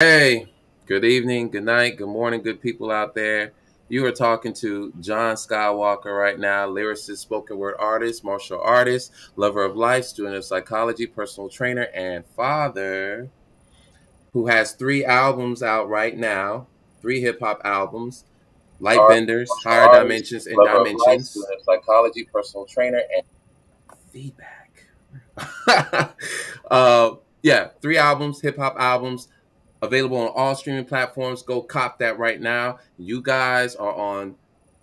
Hey, good evening, good night, good morning, good people out there. You are talking to John Skywalker right now, lyricist, spoken word artist, martial artist, lover of life, student of psychology, personal trainer, and father who has three albums out right now, three hip hop albums, Light Benders, Martial Higher artist, Dimensions, and lover of life, Dimensions. student of psychology, personal trainer, and Feedback. uh, yeah, three albums, hip hop albums available on all streaming platforms. Go cop that right now. You guys are on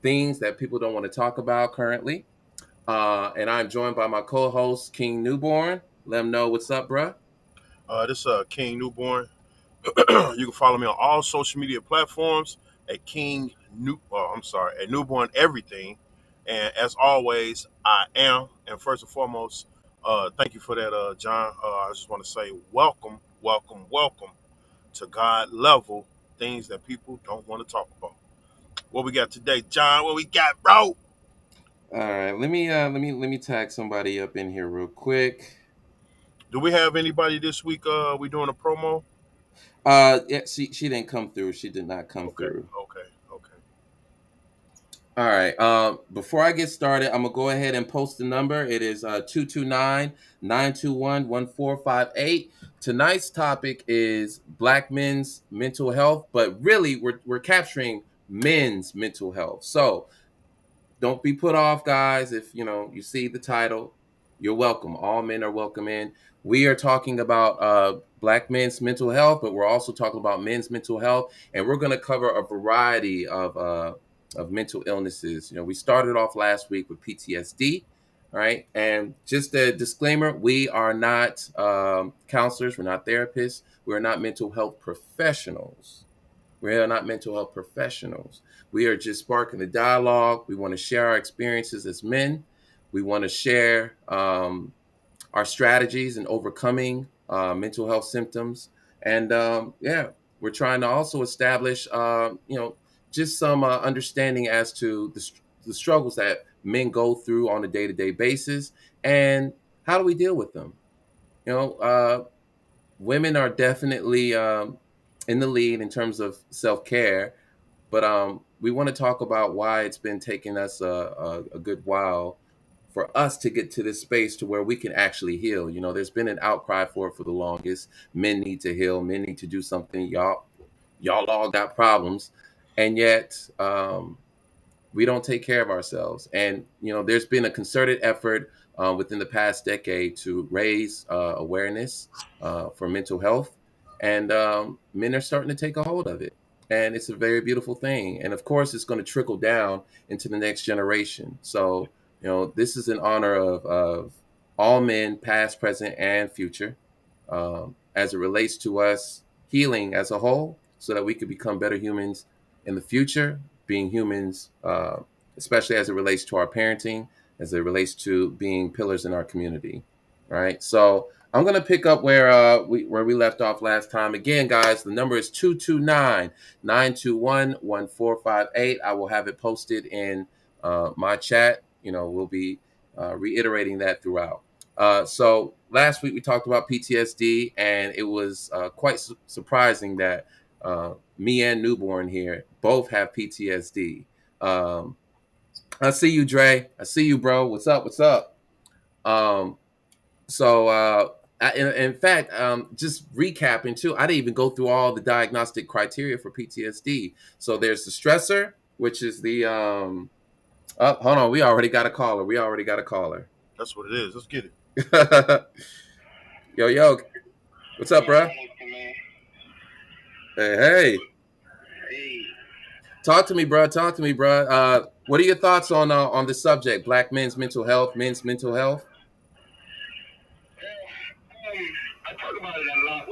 things that people don't want to talk about currently. And I'm joined by my co-host King Newborn. Let him know what's up, bruh. This King Newborn. You can follow me on all social media platforms at King New. I'm sorry, at Newborn Everything. And as always, I am. And first and foremost, thank you for that, John. I just want to say welcome, welcome, welcome to God level things that people don't want to talk about. What we got today, John? What we got, bro? All right, let me tag somebody up in here real quick. Do we have anybody this week? We doing a promo? Yeah, she didn't come through. She did not come Okay, through. okay, okay. All right. Before I get started, I'm gonna go ahead and post the number. It is 229-921-1458. Tonight's topic is Black men's mental health, but really we're capturing men's mental health. So don't be put off, guys. If you see the title, you're welcome. All men are welcome in. We are talking about Black men's mental health, but we're also talking about men's mental health, and we're going to cover a variety of mental illnesses. We started off last week with PTSD. All right, and just a disclaimer: we are not counselors, we're not therapists, we're not mental health professionals. We are not mental health professionals. We are just sparking the dialogue. We want to share our experiences as men. We want to share our strategies in overcoming mental health symptoms. And yeah, we're trying to also establish, just some understanding as to the struggles that men go through on a day to day basis and how do we deal with them. You know, women are definitely in the lead in terms of self care, but we want to talk about why it's been taking us a good while for us to get to this space to where we can actually heal. There's been an outcry for it for the longest. Men need to heal. Men need to do something. Y'all all got problems, and yet we don't take care of ourselves. And there's been a concerted effort within the past decade to raise awareness for mental health, and men are starting to take a hold of it. And it's a very beautiful thing. And of course, it's going to trickle down into the next generation. So, this is in honor of all men, past, present, and future, as it relates to us healing as a whole, so that we could become better humans in the future, being humans, especially as it relates to our parenting, as it relates to being pillars in our community. Right. So I'm gonna pick up where we left off last time. Again, guys, the number is 229-921-1458. I will have it posted in my chat. We'll be reiterating that throughout. So last week we talked about PTSD, and it was quite surprising that me and Newborn here both have PTSD. Um, I see you, Dre. I see you, bro. What's up? What's up? Um, in fact, just recapping too, I didn't even go through all the diagnostic criteria for PTSD. So there's the stressor, which is the oh, hold on, we already got a caller. We already got a caller. That's what it is. Let's get it. Yo, yo, what's up, bro? Hey, hey. Talk to me, bro. Talk to me, bro. What are your thoughts on the subject? Black men's mental health, men's mental health. I talk about it a lot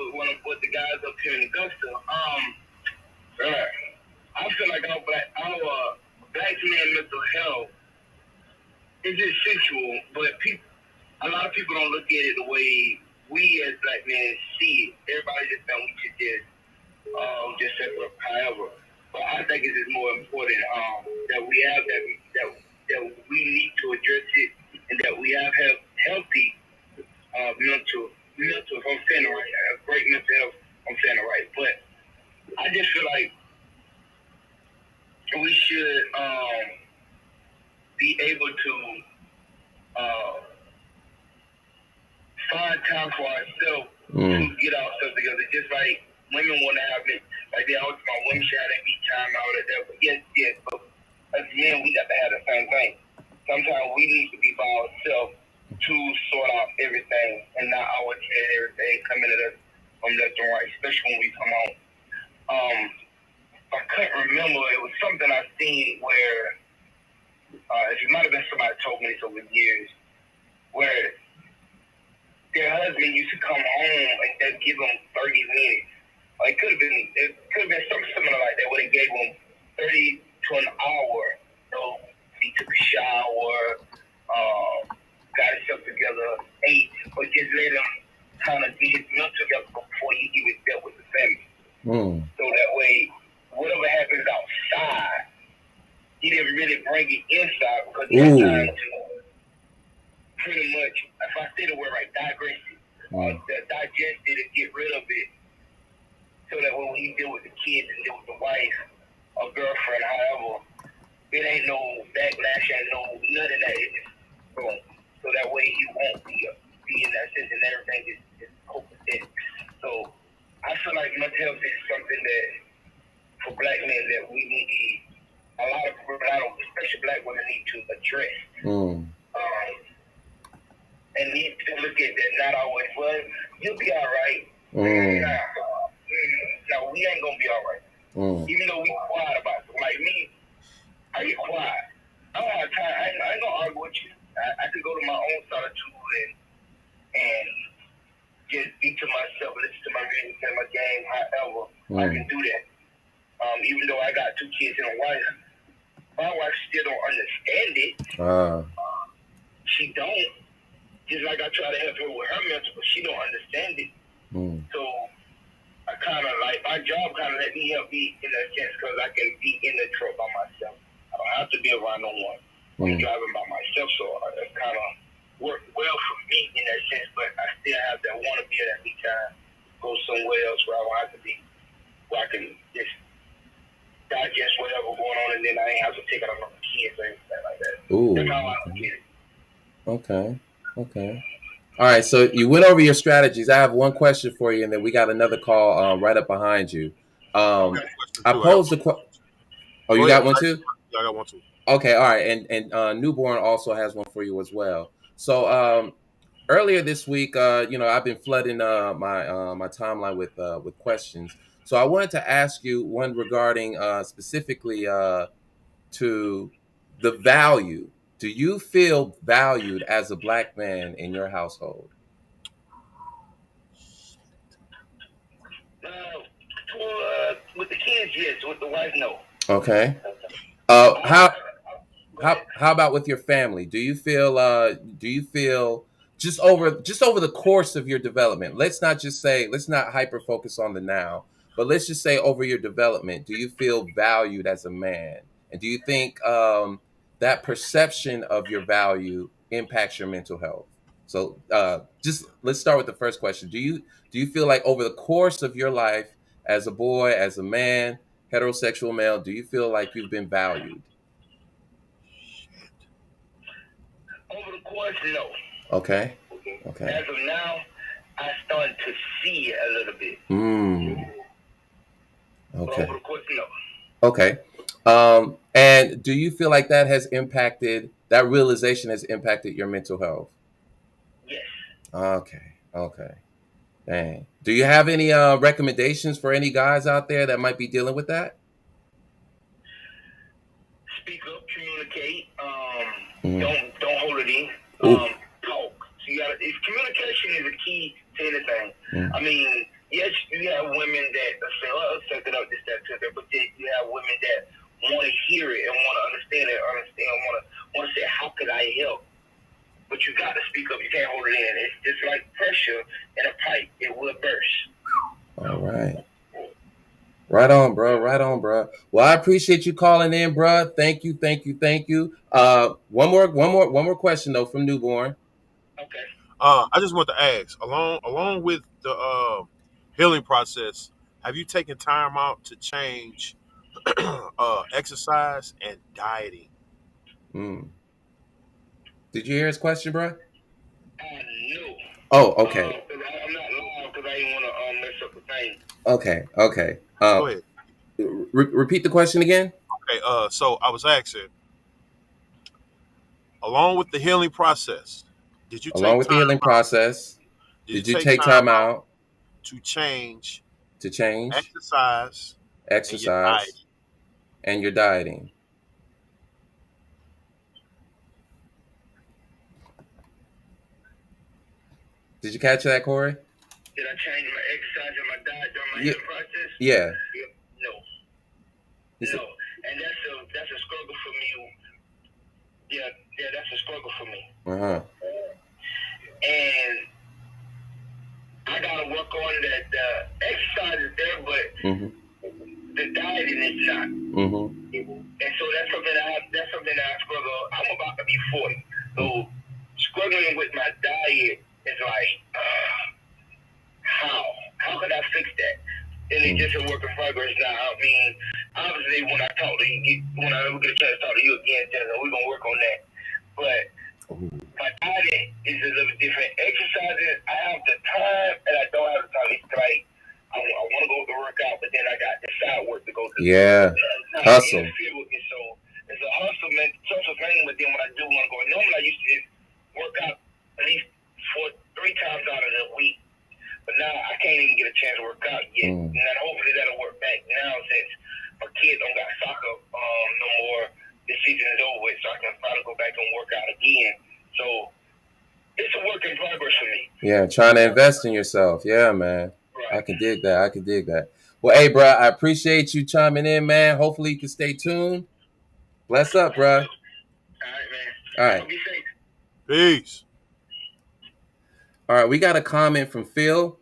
with the guys up here in Augusta. Uh, I feel like our black men mental health is just sensual, but a lot of people don't look at it the way we as black men see it. Everybody just think we should just separate however. But I think it is more important that we have that we need to address it, and that we have healthy mental, if I'm saying it right, I have great mental health, I'm saying it right. But should be able to uh, find time for ourselves to get ourselves together. Just like women want to have it, like they always about women should have that me time, all of that. But yes, but as men, we got to have the same thing. Sometimes we need to be by ourselves to sort out everything and not always let everything coming at us from left and right, especially when we come home. I couldn't remember. It was something I seen where it might have been somebody told me this over years, where their husband used to come home and they'd give them 30 minutes. It could have been something similar like that, where they gave them 30 to an hour. So he took a shower, got himself together, ate, but just let him kind of get his meal together before he even dealt with the family. So that way, whatever happens outside, he didn't really bring it inside because he had time to pretty much, if I say the word right, digress it, digest it and get rid of it, so that when he deal with the kids and deal with the wife or girlfriend, however, it ain't no backlash, ain't no none of that. It's just boom. So that way he won't be in that sense and everything is copacetic. So I feel like mental health is something that for black men that we need, a lot of people, especially black women, need to address. And need to look at that, not always, well, you'll be all right. No, we ain't going to be all right. Even though we quiet about it. Like me, I get quiet. I don't have time. I ain't going to argue with you. I can go to my own solitude and just be to myself, listen to my music, play my game, however. I can do that. Even though I got 2 kids and a wife, my wife still don't understand it. She don't. Just like I try to help her with her mental, but she don't understand it. So I kind of like, my job kind of let me help me in that sense because I can be in the truck by myself. I don't have to be around no one. I'm driving by myself, so it kind of worked well for me in that sense, but I still have that want to be at me time, go somewhere else where I don't have to be, where I can just digest whatever going on, and then I ain't have to take it on my kids or anything like that. That's how I look at it. Okay. All right. So you went over your strategies. I have one question for you, and then we got another call right up behind you. I posed the question. Oh, you got one too? Yeah, I got one too. Okay. All right. And Newborn also has one for you as well. So earlier this week, I've been flooding my timeline with questions. So I wanted to ask you one regarding specifically to the value. Do you feel valued as a black man in your household? With the kids, yes. With the wife, no. Okay. How about with your family? Do you feel just over the course of your development? Let's not hyper focus on the now, but let's just say over your development, do you feel valued as a man? And do you think that perception of your value impacts your mental health? So just let's start with the first question. Do you feel like over the course of your life as a boy, as a man, heterosexual male, do you feel like you've been valued? Over the course, no. Okay. As of now, I started to see it a little bit. Okay. Over the course, no. Okay. And do you feel like that realization has impacted your mental health? Yes. Okay. Dang. Do you have any recommendations for any guys out there that might be dealing with that? Speak up, communicate. Don't hold it in. Talk. So if communication is a key to anything. I mean, yes, you have women that say, "Oh, suck it up, this, that," but then you have women that want to hear it and want to understand it, want to say, "How could I help?" But you got to speak up. You can't hold it in. It's just like pressure in a pipe; it will burst. All right. Right on, bro. Well, I appreciate you calling in, bro. Thank you. One more question though from Newborn. Okay. I just want to ask, along with the healing process, have you taken time out to change exercise and dieting. Mm. Did you hear his question, bro? No. Oh, okay. I'm not live because I didn't want to mess up the thing. Okay. Okay. Go ahead. Repeat the question again. Okay. So I was asking, along with the healing process, did you Along take with the time healing out? process, Did you did you take take time time out out to change to change exercise and your exercise dieting? and your dieting? Did you catch that, Corey? Did I change my exercise and my diet during my Yeah. healing process? Yeah. No. He said, No. And that's a struggle for me. Yeah, that's a struggle for me. uh-huh. And I gotta work on that. The exercise is there, but Mm-hmm. the dieting is not. Mm-hmm. And so that's something that I struggle. I'm about to be 40, so struggling with my diet is like, how could I fix that? And it's just a work in progress now. I mean, obviously, when I ever get a chance to talk to you again, Jensen, we're gonna work on that. But my diet is a little different. Exercising, I have the time and I don't have the time. It's like I want to go to work out, but then I got the side work to go to. Yeah. Hustle. So it's a hustle, man. Social thing, but then when I do want to go, normally I used to just work out at least 3 times out of the week. But now I can't even get a chance to work out yet. And then hopefully that'll work back now since my kids don't got soccer no more. This season is over with, so I can probably go back and work out again. So it's a work in progress for me. Yeah, trying to invest in yourself. Yeah, man. Right. I can dig that. Well, hey, bro, I appreciate you chiming in, man. Hopefully you can stay tuned. Bless up, bro. All right, man. All right. Be safe. Peace. All right, we got a comment from Phil.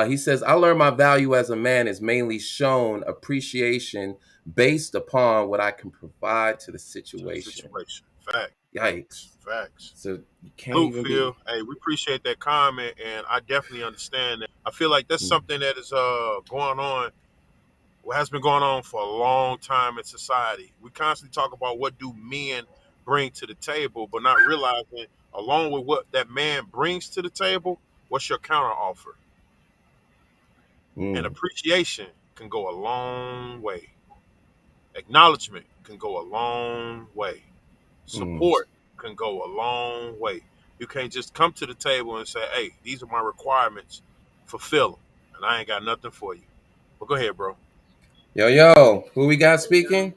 He says, I learned my value as a man is mainly shown appreciation based upon what I can provide to the situation. Fact. Yikes. Facts. So you can't Cool, even Phil. be. Hey, we appreciate that comment, and I definitely understand that. I feel like that's something that is going on, what has been going on for a long time in society. We constantly talk about what do men bring to the table, but not realizing, along with what that man brings to the table, what's your counter offer? And appreciation can go a long way. Acknowledgement can go a long way. Support can go a long way. You can't just come to the table and say, hey, these are my requirements, fulfill them, and I ain't got nothing for you. But go ahead, bro. Yo, who we got speaking?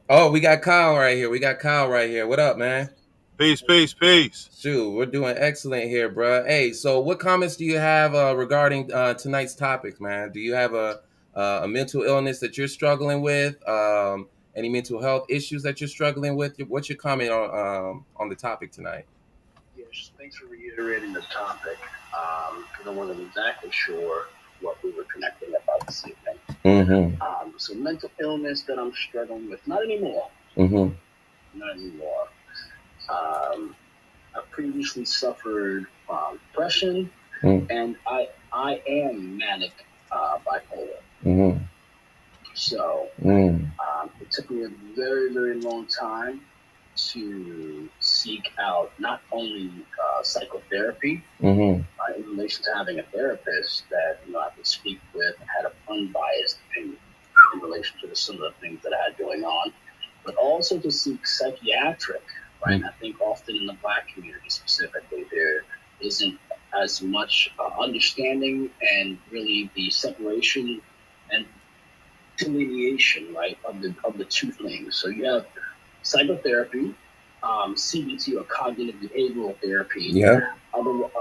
Oh, we got Kyle right here. What up, man? Peace, peace, peace. Shoot, we're doing excellent here, bro. Hey, so what comments do you have regarding tonight's topics, man? Do you have a mental illness that you're struggling with? Any mental health issues that you're struggling with? What's your comment on the topic tonight? Yes, thanks for reiterating the topic. Because I wasn't exactly sure what we were connecting about this evening. Mm-hmm. So mental illness that I'm struggling with, not anymore. Mm-hmm. Not anymore. I previously suffered depression, and I am manic bipolar. Mm-hmm. So it took me a very, very long time to seek out not only psychotherapy in relation to having a therapist that I could speak with and had an unbiased opinion in relation to some of the things that I had going on, but also to seek psychiatric. Right, I think often in the Black community specifically, there isn't as much understanding and really the separation and delineation, right, of the two things. So you have psychotherapy, CBT or cognitive behavioral therapy. Yeah.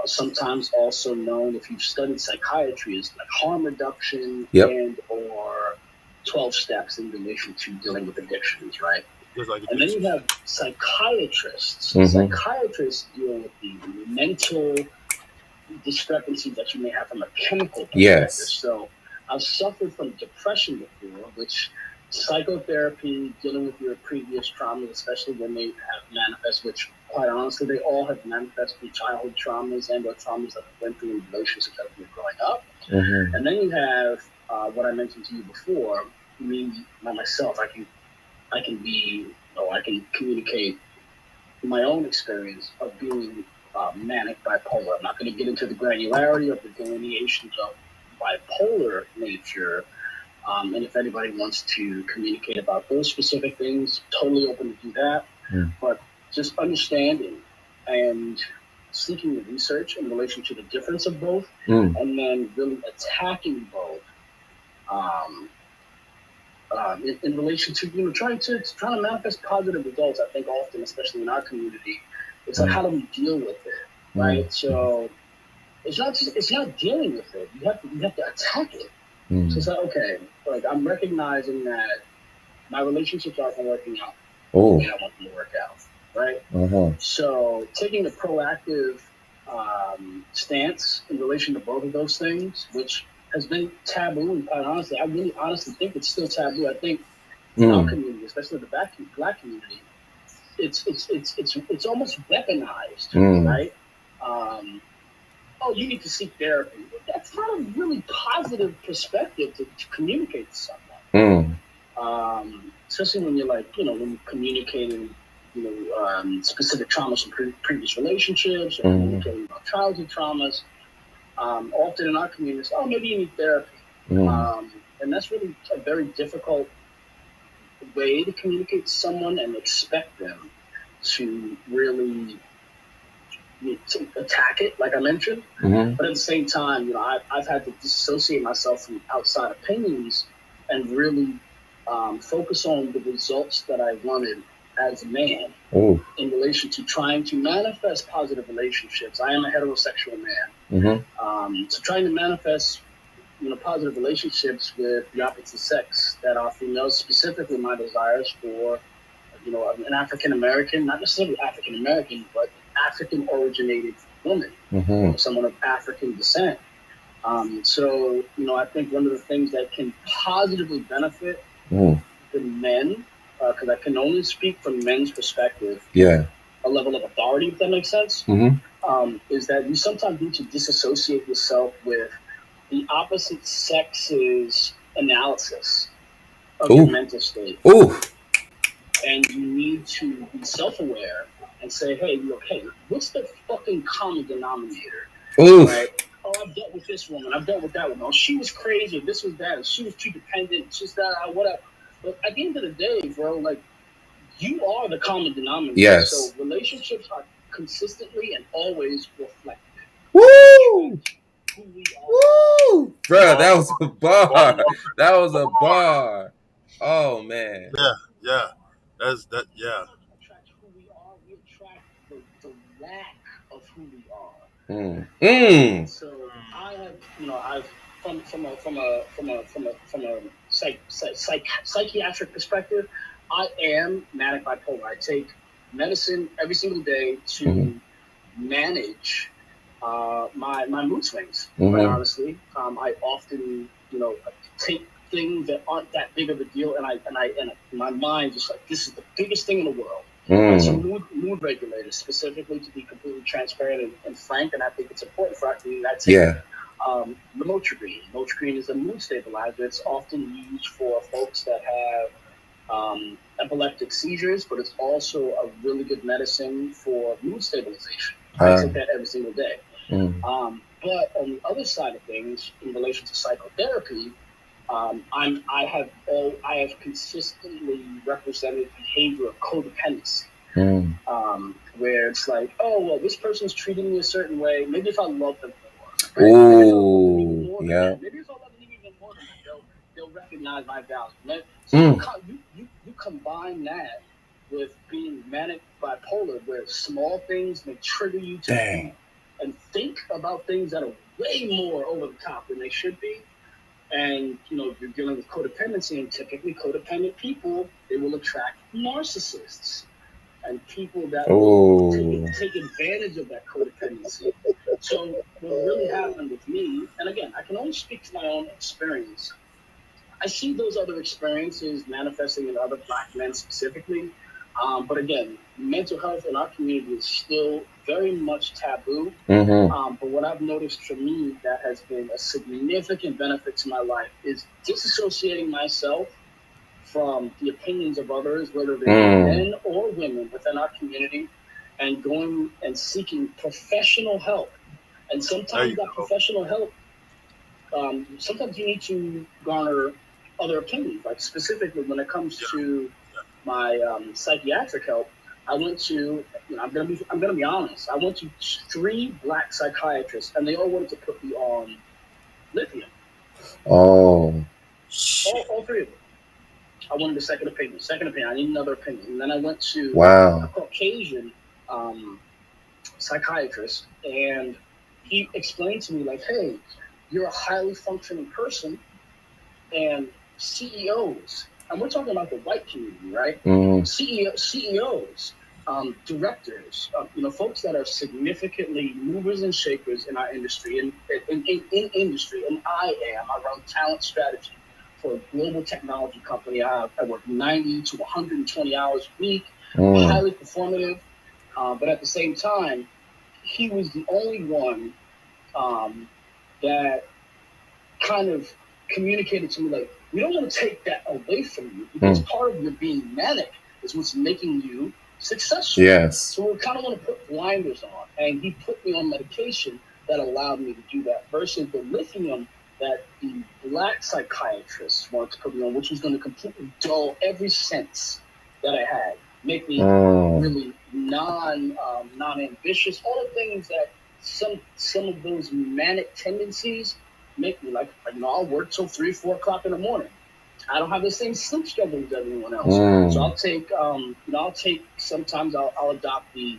Sometimes also known, if you've studied psychiatry, as like harm reduction and or 12 steps in relation to dealing with addictions, right? And then you have psychiatrists. Psychiatrists deal with the mental discrepancies that you may have from a chemical perspective. Yes. So I've suffered from depression before, which psychotherapy, dealing with your previous traumas, especially when they have manifest, which quite honestly, they all have manifested from childhood traumas and or traumas that we went through in relationships that we were growing up. And then you have what I mentioned to you before, me myself, I can be, I can communicate my own experience of being manic bipolar. I'm not going to get into the granularity of the delineations of bipolar nature. And if anybody wants to communicate about those specific things, totally open to do that. But just understanding and seeking the research in relation to the difference of both, and then really attacking both. In relation to trying to manifest positive results, I think often, especially in our community, it's like how do we deal with it, right? So it's not dealing with it. You have to attack it. So it's like, okay, like I'm recognizing that my relationships aren't working out the way I want them to work out, right? So taking a proactive stance in relation to both of those things, which has been taboo, and quite honestly, I really honestly think it's still taboo. I think in our community, especially the black community, it's almost weaponized, right? Oh, you need to seek therapy. That's not a really positive perspective to communicate to someone. Especially when you're like, when you're communicating, specific traumas from previous relationships, or communicating about childhood traumas. Often in our communities, maybe you need therapy. And that's really a very difficult way to communicate to someone and expect them to really to attack it, like I mentioned. But at the same time, I've had to disassociate myself from outside opinions and really focus on the results that I wanted as a man in relation to trying to manifest positive relationships. I am a heterosexual man. So trying to manifest positive relationships with the opposite sex that are females, specifically my desires for an African American, not necessarily African American, but African originated woman, someone of African descent. So I think one of the things that can positively benefit the men, because I can only speak from men's perspective, a level of authority, if that makes sense, is that you sometimes need to disassociate yourself with the opposite sex's analysis of your mental state. And you need to be self-aware and say, hey, what's the fucking common denominator? Right? Oh, I've dealt with this woman. I've dealt with that woman. Oh, she was crazy. This was that. She was too dependent. Just that, whatever. But at the end of the day, bro, like, you are the common denominator. Yes. So relationships are consistently and always reflective. Woo! Woo! Bro, that was a bar. That was a bar. Oh, man. Yeah. That's that. Yeah. Attract who we are. We attract the lack of who we are. So I have, I've from a psychiatric perspective, I am manic bipolar. I take medicine every single day to manage my mood swings. Quite honestly, I often take things that aren't that big of a deal, and my mind just like, this is the biggest thing in the world. It's a mood regulator, specifically, to be completely transparent and frank, and I think it's important for our community. I take Lamotrigine. Lamotrigine is a mood stabilizer. It's often used for folks that have epileptic seizures, but it's also a really good medicine for mood stabilization. I take that every single day. But on the other side of things, in relation to psychotherapy, I have consistently represented behavior of codependency, where it's like, oh well, this person's treating me a certain way. Maybe if I love them more, maybe if I love them even more than that, they'll recognize my value. Right? So you combine that with being manic bipolar, where small things may trigger you to and think about things that are way more over the top than they should be. And, you're dealing with codependency, and typically codependent people, they will attract narcissists and people that will take advantage of that codependency. So what really happened with me, and again, I can only speak to my own experience. I see those other experiences manifesting in other Black men specifically. But again, mental health in our community is still very much taboo. But what I've noticed for me that has been a significant benefit to my life is disassociating myself from the opinions of others, whether they're men or women within our community, and going and seeking professional help. And sometimes that professional help, sometimes you need to garner other opinions. Like specifically when it comes to my psychiatric help, I went to, I'm gonna be honest. I went to 3 black psychiatrists, and they all wanted to put me on lithium. Oh. All 3 of them. I wanted a second opinion. I need another opinion. And then I went to a Caucasian psychiatrist, and he explained to me, like, hey, you're a highly functioning person, and CEOs, and we're talking about the white community, right? CEOs, directors, folks that are significantly movers and shakers in our industry, in industry, and I run talent strategy for a global technology company. I work 90 to 120 hours a week, highly performative, but at the same time, he was the only one that kind of communicated to me, like, we don't want to take that away from you, because part of your being manic is what's making you successful. Yes. So we kind of want to put blinders on, and he put me on medication that allowed me to do that, versus the lithium that the black psychiatrists wanted to put me on, which was going to completely dull every sense that I had, make me really non-ambitious, all the things that some of those manic tendencies make me, like, I'll work till 3 or 4 o'clock in the morning. I don't have the same sleep schedule as everyone else. So I'll take sometimes I'll adopt the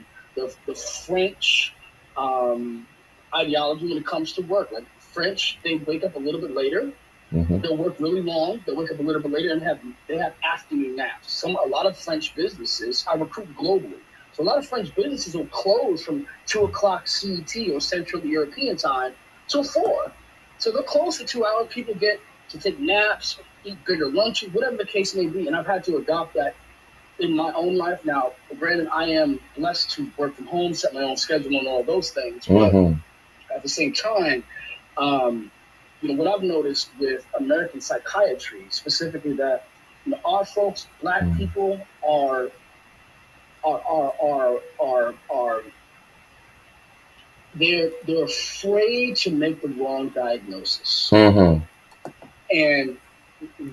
French ideology when it comes to work. Like French, they wake up a little bit later. They'll work really long. They'll wake up a little bit later and they have afternoon naps. A lot of French businesses, I recruit globally. So a lot of French businesses will close from 2 o'clock CET or Central European time till 4. So they'll close for 2 hours. People get to take naps, eat bigger lunches, whatever the case may be. And I've had to adopt that in my own life now. Granted, I am blessed to work from home, set my own schedule and all those things. But at the same time, what I've noticed with American psychiatry, specifically that our folks, black people, are they're afraid to make the wrong diagnosis. And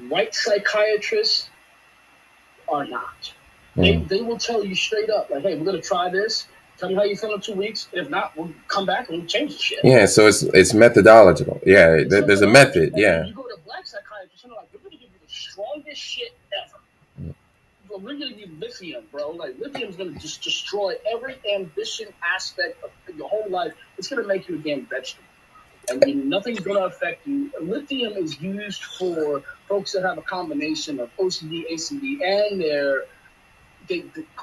white psychiatrists are not. They will tell you straight up, like, hey, we're gonna try this. Tell me how you feel in 2 weeks. If not, we'll come back and we'll change the shit. Yeah, so it's methodological. Yeah, there's a method. Yeah. You go to a black psychiatrist and they're like, we're gonna give you the strongest shit ever. But we're gonna give you lithium, bro. Like, lithium's gonna just destroy every ambition aspect of your whole life. It's gonna make you a damn vegetable. I mean, nothing's going to affect you. Lithium is used for folks that have a combination of OCD, ACD, and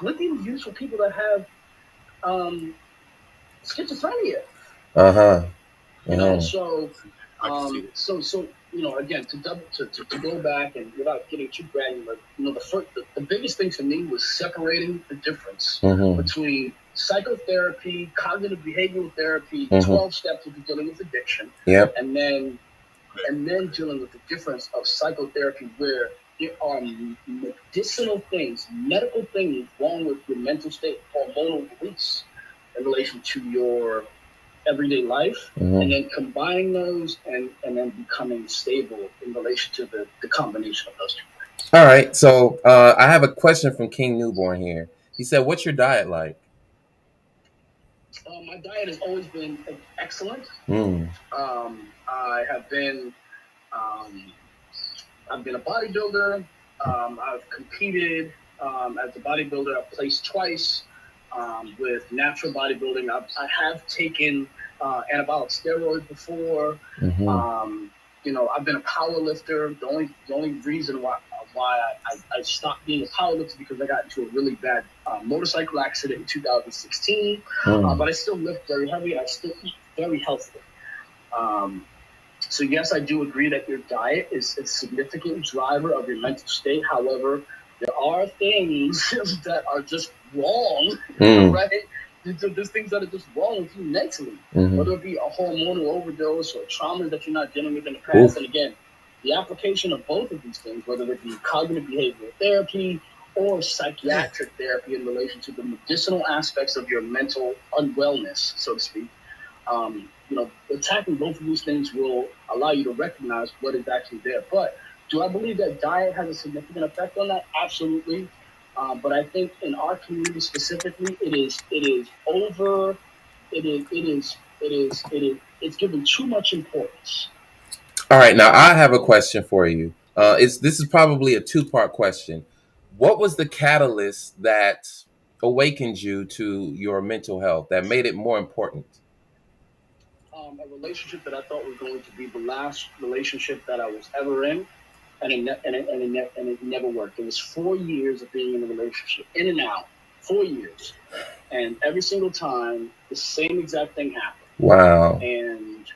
lithium is used for people that have schizophrenia. So again, to go back and without getting too granular, the biggest thing for me was separating the difference between psychotherapy, cognitive behavioral therapy, 12 steps of dealing with addiction, and then dealing with the difference of psychotherapy, where there are medicinal things, medical things wrong with your mental state, hormonal release in relation to your everyday life, and then combining those and then becoming stable in relation to the combination of those two things. All right, so I have a question from King Newborn here. He said, what's your diet like? My diet has always been excellent. I have been I've been a bodybuilder. I've competed as a bodybuilder. I've placed twice with natural bodybuilding. I have taken anabolic steroids before. I've been a power lifter. The only reason why I stopped being a power lifter because I got into a really bad motorcycle accident in 2016. But I still lift very heavy. I still eat very healthy. So yes, I do agree that your diet is a significant driver of your mental state. However, there are things that are just wrong, right? There's things that are just wrong with you mentally, whether it be a hormonal overdose or trauma that you're not dealing with in the past. And again, the application of both of these things, whether it be cognitive behavioral therapy or psychiatric therapy in relation to the medicinal aspects of your mental unwellness, so to speak, attacking both of these things will allow you to recognize what is actually there. But do I believe that diet has a significant effect on that? Absolutely. But I think in our community specifically, it's given too much importance. All right, now I have a question for you. This is probably a two-part question. What was the catalyst that awakened you to your mental health that made it more important? A relationship that I thought was going to be the last relationship that I was ever in, and it never worked. It was 4 years of being in a relationship, in and out, 4 years, and every single time the same exact thing happened. Wow. And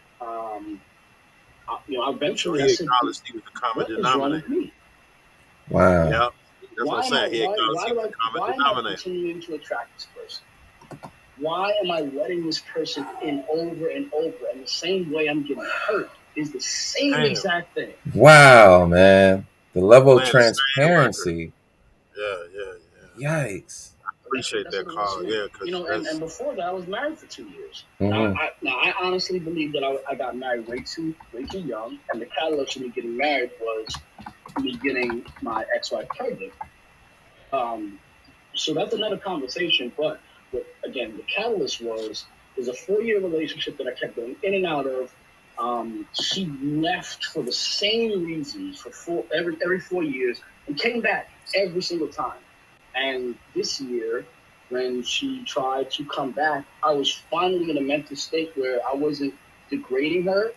eventually he I said, acknowledged he was the common denominator. What's wrong with me? Wow. Yep. That's what I'm saying. He acknowledged he was the common denominator. Why am I continuing to attract this person? Why am I letting this person in over and over? And the same way I'm getting hurt is the same exact thing. Wow, man. The level of transparency. Yeah. Yikes. I appreciate that, Carl. Yeah, because and before that, I was married for 2 years. Mm-hmm. I honestly believe that I got married way too young, and the catalyst for me getting married was me getting my ex-wife pregnant. So that's another conversation. But again, the catalyst was a 4-year relationship that I kept going in and out of. She left for the same reasons for every 4 years and came back every single time. And this year, when she tried to come back, I was finally in a mental state where I wasn't degrading her,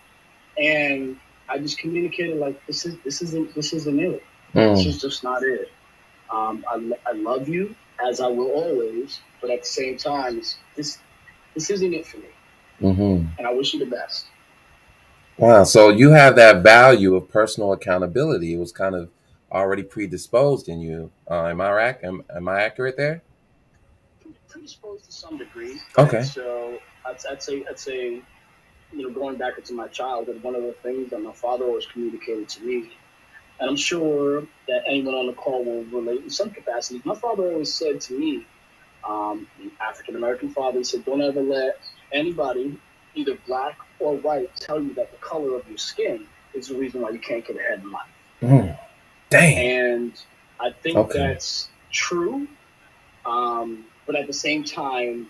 and I just communicated like, this isn't it. This is just not it. I love you as I will always, but at the same time, this isn't it for me. Mm-hmm. And I wish you the best. Wow. So you have that value of personal accountability. It was kind of already predisposed in you. Am I accurate there? Predisposed to some degree. Okay. So I'd say, going back into my childhood, one of the things that my father always communicated to me, and I'm sure that anyone on the call will relate in some capacity. My father always said to me, African American father, he said, don't ever let anybody, either black or white, tell you that the color of your skin is the reason why you can't get ahead in life. Dang. And I think that's true. But at the same time,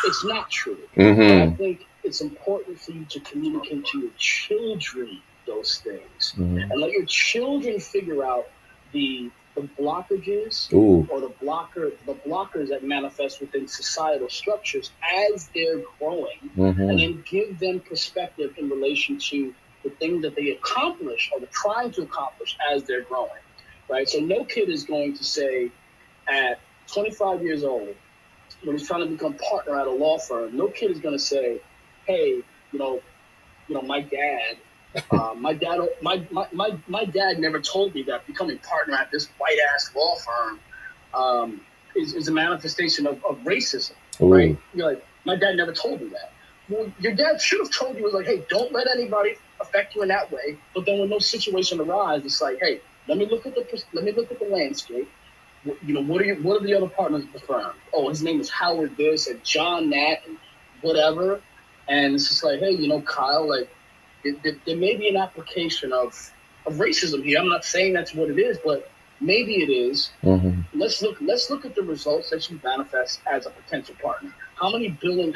it's not true. Mm-hmm. But I think it's important for you to communicate to your children those things, mm-hmm. and let your children figure out the blockages or the blockers that manifest within societal structures as they're growing, mm-hmm. and then give them perspective in relation to the things that they accomplish or they're trying to accomplish as they're growing, right? So no kid is going to say at 25 years old, when he's trying to become partner at a law firm, no kid is going to say, hey, my dad never told me that becoming partner at this white ass law firm is a manifestation of racism, right? You're like, my dad never told me that. Well, your dad should have told you, like, hey, don't let anybody affect you in that way. But then when those situations arise, it's like, hey, let me look at the landscape. What are the other partners of the firm? Oh, his name is Howard this and John that and whatever. And it's just like, hey, Kyle, like, there may be an application of racism here. I'm not saying that's what it is, but maybe it is. Mm-hmm. Let's look at the results that you manifest as a potential partner. How many billing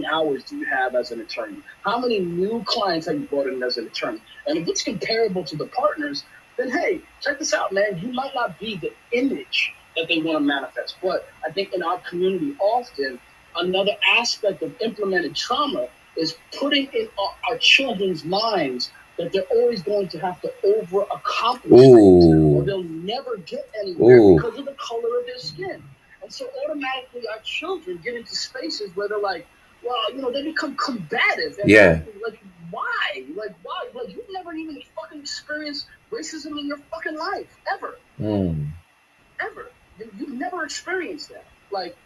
hours do you have as an attorney? How many new clients have you brought in as an attorney? And if it's comparable to the partners, then hey, check this out, man. You might not be the image that they want to manifest, but I think in our community often another aspect of implemented trauma is putting in our children's minds that they're always going to have to over-accomplish things, or they'll never get anywhere because of the color of their skin. And so automatically our children get into spaces where they're like, well, they become combative. And like, why? Like, why? Like, you've never even fucking experienced racism in your fucking life, ever. Ever. You've never experienced that. Like,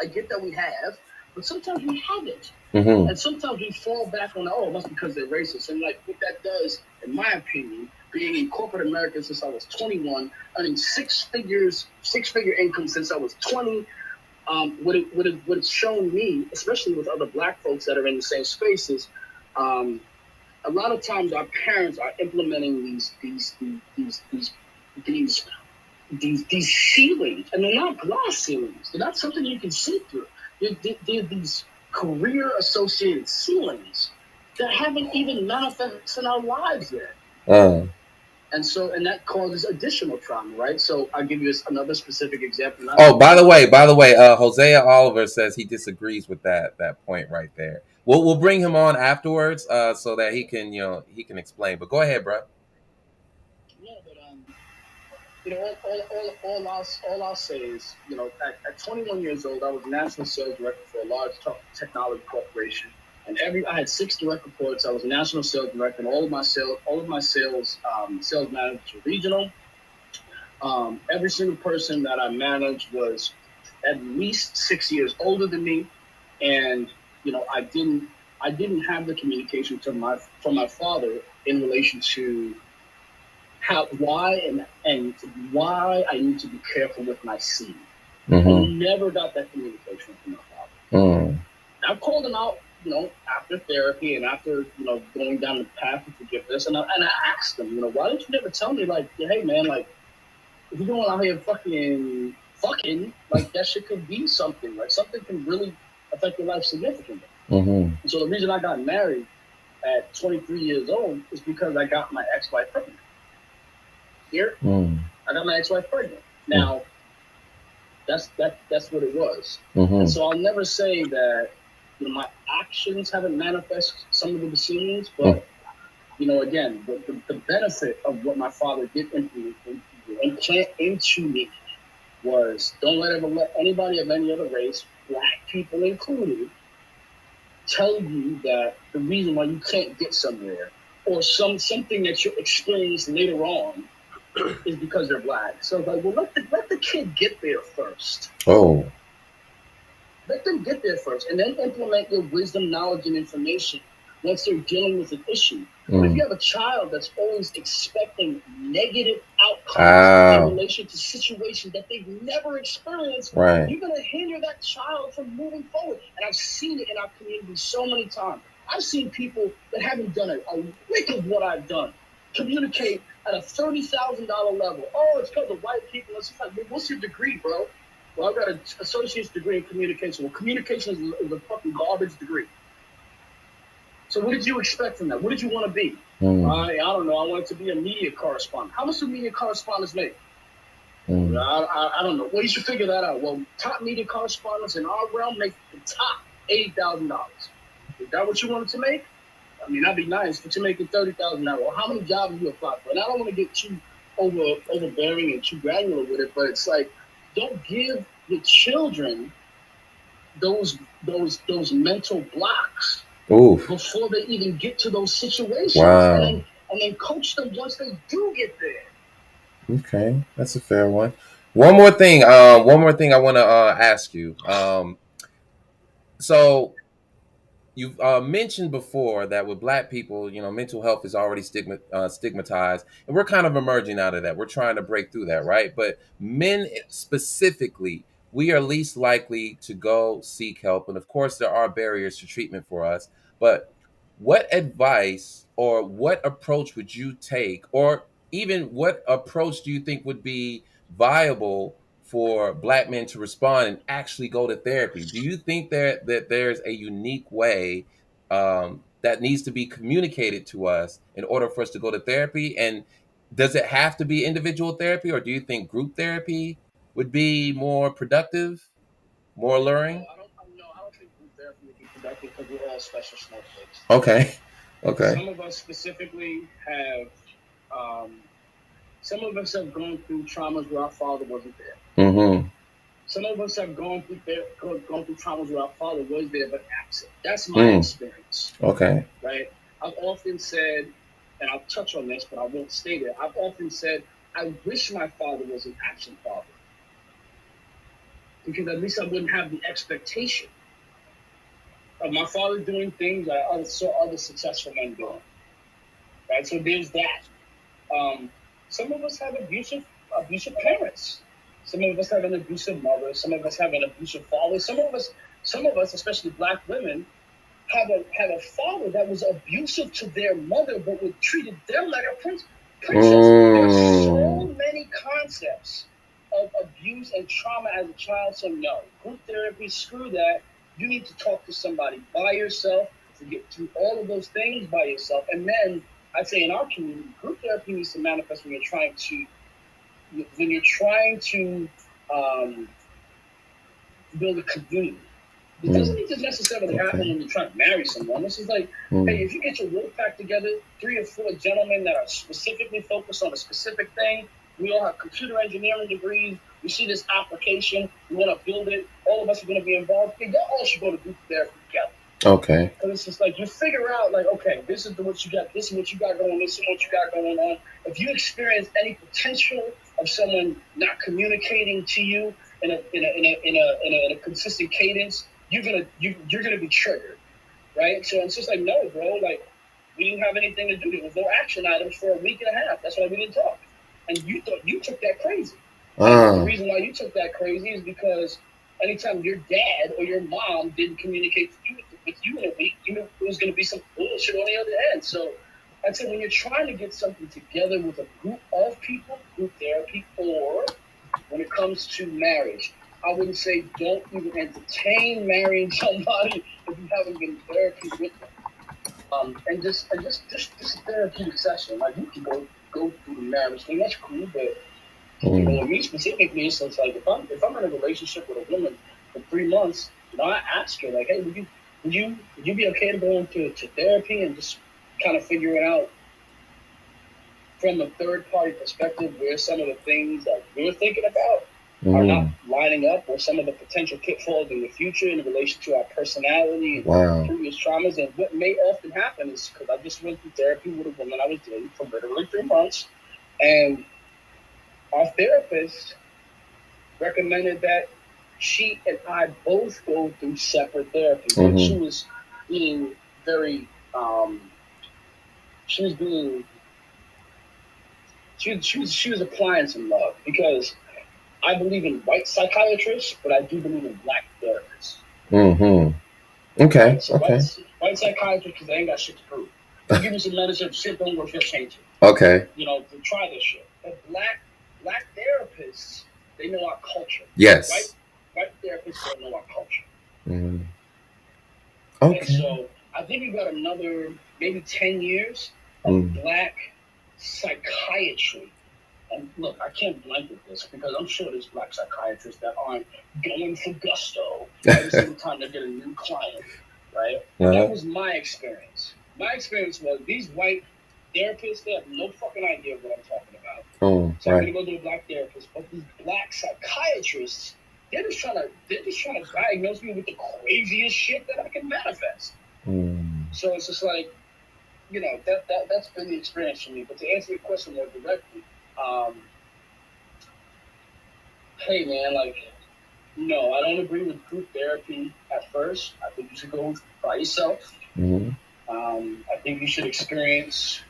I get that we have, but sometimes we haven't. Mm-hmm. And sometimes we fall back on, it must be because they're racist. And like what that does, in my opinion, being in corporate America since I was 21, earning six-figure income since I was 20. What it's shown me, especially with other Black folks that are in the same spaces, a lot of times our parents are implementing these ceilings, and they're not glass ceilings. They're not something you can see through. They're these career-associated ceilings that haven't even manifested in our lives yet. And that causes additional trauma, right? So I'll give you another specific example. By the way, Hosea Oliver says he disagrees with that point right there. We'll bring him on afterwards, so that he can explain. But go ahead, bro. Yeah, but all I'll say is, at 21 years old, I was national sales director for a large technology corporation. And I had 6 direct reports. I was a national sales director, and all of my sales managers were regional. Every single person that I managed was at least 6 years older than me, and I didn't have the communication from my father in relation to why I need to be careful with my seed. I never got that communication from my father. I called him out, after therapy and after, going down the path of forgiveness. And I asked him, why didn't you never tell me, like, hey, man, like, if you're going out here fucking, like, that shit could be something. Like, something can really affect your life significantly. And so the reason I got married at 23 years old is because I got my ex-wife pregnant. I got my ex-wife pregnant. Now, that's what it was. And so I'll never say that my actions haven't manifested some of the ceilings, but again, the benefit of what my father did implant into me was don't ever let anybody of any other race, Black people included, tell you that the reason why you can't get somewhere or something that you'll experience later on is because they're Black. So like, well, let the kid get there first. Let them get there first, and then implement your wisdom, knowledge, and information once they're dealing with an issue. But if you have a child that's always expecting negative outcomes in relation to situations that they've never experienced, you're going to hinder that child from moving forward. And I've seen it in our community so many times. I've seen people that haven't done a lick of what I've done communicate at a $30,000 level. Oh, it's because of white people. It's like, what's your degree, bro? Well, I've got an associate's degree in communication. Well, communication is a fucking garbage degree. So what did you expect from that? What did you want to be? I don't know. I wanted to be a media correspondent. How much do media correspondents make? I don't know. Well, you should figure that out. Well, top media correspondents in our realm make the top $80,000. Is that what you wanted to make? I mean, that'd be nice, but you're making $30,000. Well, how many jobs do you apply for? And I don't want to get too overbearing and too granular with it, but it's like, don't give your children those mental blocks before they even get to those situations. And then coach them once they do get there. Okay, that's a fair one. One more thing I want to ask you. So you've mentioned before that with Black people, mental health is already stigmatized, and we're kind of emerging out of that. We're trying to break through that, right? But men specifically, we are least likely to go seek help, and of course, there are barriers to treatment for us. But what advice or what approach would you take, or even what approach do you think would be viable for Black men to respond and actually go to therapy? Do you think that there's a unique way that needs to be communicated to us in order for us to go to therapy? And does it have to be individual therapy, or do you think group therapy would be more productive, more alluring? I don't think group therapy would be productive because we're all special snowflakes. Okay. Some of us specifically have some of us have gone through traumas where our father wasn't there. Some of us have gone through traumas where our father was there but absent. That's my experience. Okay. Right? I've often said, and I'll touch on this, but I won't stay there. I've often said, I wish my father was an absent father. Because at least I wouldn't have the expectation of my father doing things I saw other successful men doing. Right? So there's that. Some of us have abusive parents. Some of us have an abusive mother. Some of us have an abusive father. Some of us, especially Black women, have a father that was abusive to their mother, but would treated them like a princess. There's so many concepts of abuse and trauma as a child. So no, group therapy, screw that. You need to talk to somebody by yourself to get through all of those things by yourself. And then I'd say in our community, group therapy needs to manifest when you're trying to build a community. It doesn't need to necessarily happen when you're trying to marry someone. This is like, hey, if you get your wolf pack together, 3 or 4 gentlemen that are specifically focused on a specific thing, we all have computer engineering degrees, we see this application, we want to build it, all of us are going to be involved, y'all all should go to group therapy together. Okay. Because it's just like, you figure out, like, okay, this is what you got, this is what you got going, this is what you got going on. If you experience any potential of someone not communicating to you in a consistent cadence, you're gonna be triggered, right? So it's just like, no, bro, like, we didn't have anything to do. There was no action items for a week and a half. That's why we didn't talk. And you thought you took that crazy. The reason why you took that crazy is because anytime your dad or your mom didn't communicate with you in a week, you knew there was gonna be some bullshit on the other end. So I'd say when you're trying to get something together with a group of people, group therapy, or when it comes to marriage, I wouldn't say don't even entertain marrying somebody if you haven't been in therapy with them. And just a therapeutic session. Like, you can go through the marriage thing, that's cool, but you know, me specifically, so it's like, if I'm in a relationship with a woman for 3 months, you know, I ask her, like, hey, would you be okay to go into therapy and just kind of figure it out from a third party perspective, where some of the things that we're thinking about are not lining up, or some of the potential pitfalls in the future in relation to our personality and previous traumas. And what may often happen is, because I just went through therapy with a woman I was dating for literally 3 months, and our therapist recommended that she and I both go through separate therapy. But she was being very, she was applying some love, because I believe in white psychiatrists, but I do believe in Black therapists. Okay. So white psychiatrists, because they ain't got shit to prove. They give you some medicine, shit don't work, they'll change it. Okay. You know, to try this shit. But Black therapists, they know our culture. Yes. White therapists don't know our culture. Okay. And so I think we've got another maybe 10 years of Black psychiatry. And look, I can't blanket this, because I'm sure there's Black psychiatrists that aren't going for gusto every single time they get a new client, right? That was my experience. My experience was, these white therapists, they have no fucking idea what I'm talking about. So I'm gonna go to a Black therapist, but these Black psychiatrists, they're just trying to diagnose me with the craziest shit that I can manifest. So it's just like, you know, that's been the experience for me. But to answer your question more directly, hey man, like, no, I don't agree with group therapy at first. I think you should go by yourself. I think you should experience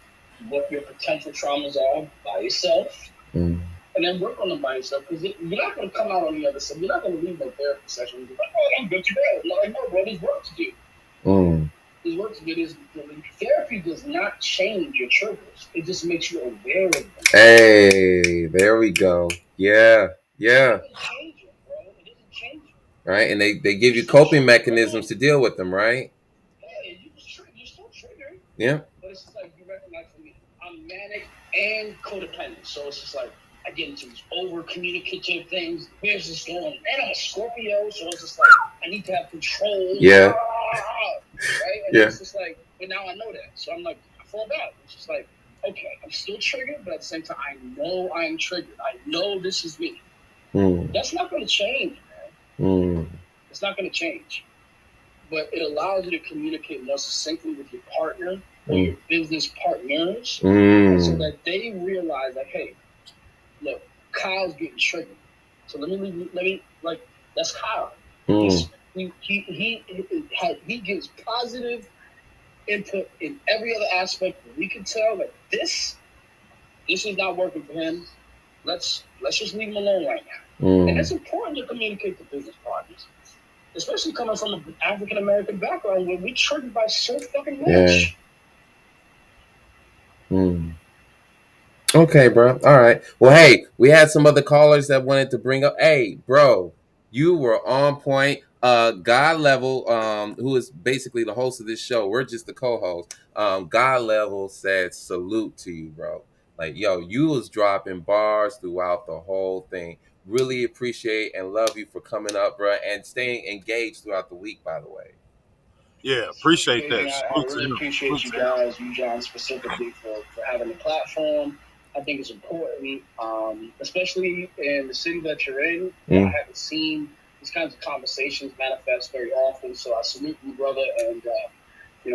what your potential traumas are by yourself, and then work on them by yourself, because you're not going to come out on the other side. You're not going to leave no therapy session and be like, oh, I'm good to go. Like, no, bro, there's work to do. There's work to do. Therapy does not change your triggers. It just makes you aware of them. Hey, there we go. Yeah. It doesn't change it, bro. It doesn't change it. Right, and they give you coping mechanisms to deal with them, right? Yeah, you're still triggered. Yeah. But it's just like, you recognize, for me, I'm manic and codependent. So it's just like, I get into these over communicative things. Where's this going? And I'm a Scorpio, so it's just like, I need to have control. Yeah. Right? And it's just like, but now I know that. So I'm like, I fall back. It's just like, okay, I'm still triggered, but at the same time, I know I'm triggered. I know this is me. That's not going to change, man. It's not going to change. But it allows you to communicate more succinctly with your partner or your business partners, so that they realize that, hey, look, Kyle's getting triggered. So let me like, that's Kyle. He gives positive input in every other aspect. We can tell that this this is not working for him. Let's just leave him alone right now. And it's important to communicate to business partners, especially coming from an African American background where we triggered by so fucking much. Okay, bro. All right. Well, hey, we had some other callers that wanted to bring up. Hey, bro, you were on point. God Level, who is basically the host of this show, we're just the co-host. God Level said salute to you, bro. Like, yo, you was dropping bars throughout the whole thing. Really appreciate and love you for coming up, bro, and staying engaged throughout the week, by the way. Yeah, appreciate that. I really appreciate you guys, you John specifically, for having the platform. I think it's important, especially in the city that you're in. I haven't seen these kinds of conversations manifest very often, so I salute you, brother, and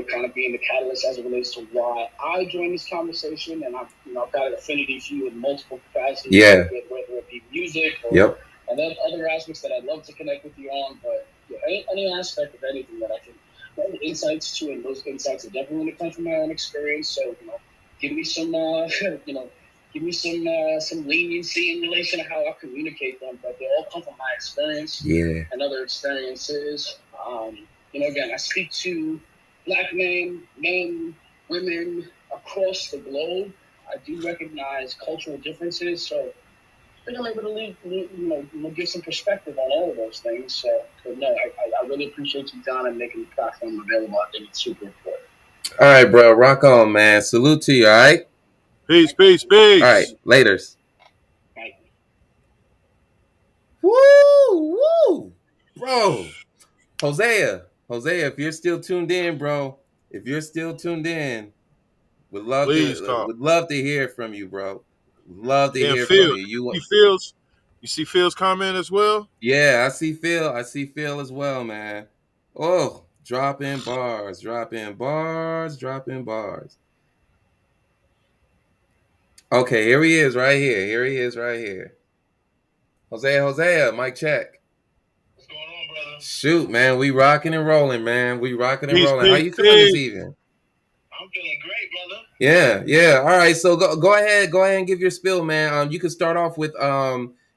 kind of being the catalyst as it relates to why I joined this conversation, and I've got an affinity for you in multiple capacities. Yeah. Whether it be music or and then other aspects that I'd love to connect with you on, but any aspect of anything that I can insights to, and those insights are definitely going to come from my own experience. So, give me some, give me some leniency in relation to how I communicate them. But they all come from my experience and other experiences. Again, I speak to Black men, women across the globe. I do recognize cultural differences, so I think I'm able to give some perspective on all of those things. So, but no, I really appreciate you, John, and making the platform available. I think it's super important. All right, bro. Rock on, man. Salute to you, all right? Peace, peace, peace. All right, laters. Right. Woo! Bro. Hosea, if you're still tuned in, bro. If you're still tuned in, would love to hear from you, bro. Love to hear from you. You see Phil's comment as well? Yeah, I see Phil. As well, man. Oh, drop in bars. Okay, here he is right here. Hosea, mic check. What's going on, brother? Shoot, man, we rocking and rolling, man. How you feeling this evening? I'm feeling great, brother. Yeah. All right, so go ahead and give your spill, man. You can start off with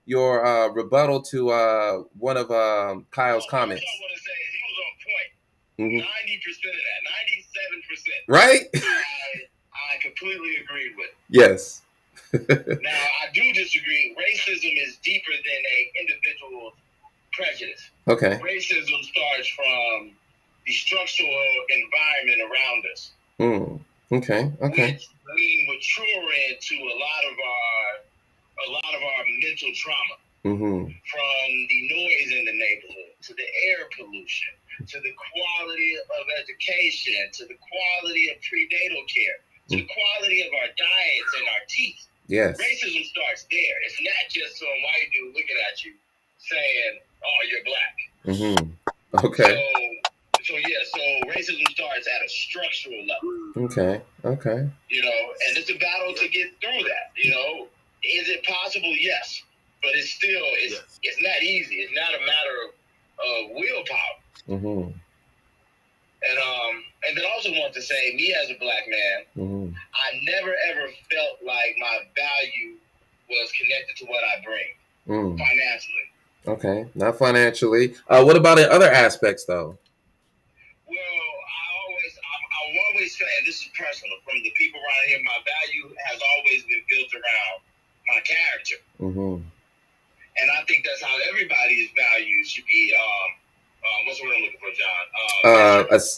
your rebuttal to one of Kyle's comments. What I want to say is he was on point. 90% of that, 97%. Right? I completely agree with. Yes. Now, I do disagree. Racism is deeper than an individual's prejudice. Okay. Racism starts from the structural environment around us. Okay. Which we mature into a lot of our mental trauma. From the noise in the neighborhood, to the air pollution, to the quality of education, to the quality of prenatal care, to the quality of our diets and our teeth. Yes. Racism starts there. It's not just some white dude looking at you saying, "Oh, you're black." Okay. So racism starts at a structural level. Okay. And it's a battle to get through that. Is it possible? Yes, but it's still it's not easy. It's not a matter of willpower. And then I also want to say, me as a black man, I never ever felt like my value was connected to what I bring financially. Okay, not financially. What about in other aspects, though? Well, I'm always saying, this is personal, from the people around here, my value has always been built around my character. And I think that's how everybody's values should be. What's the word I'm looking for,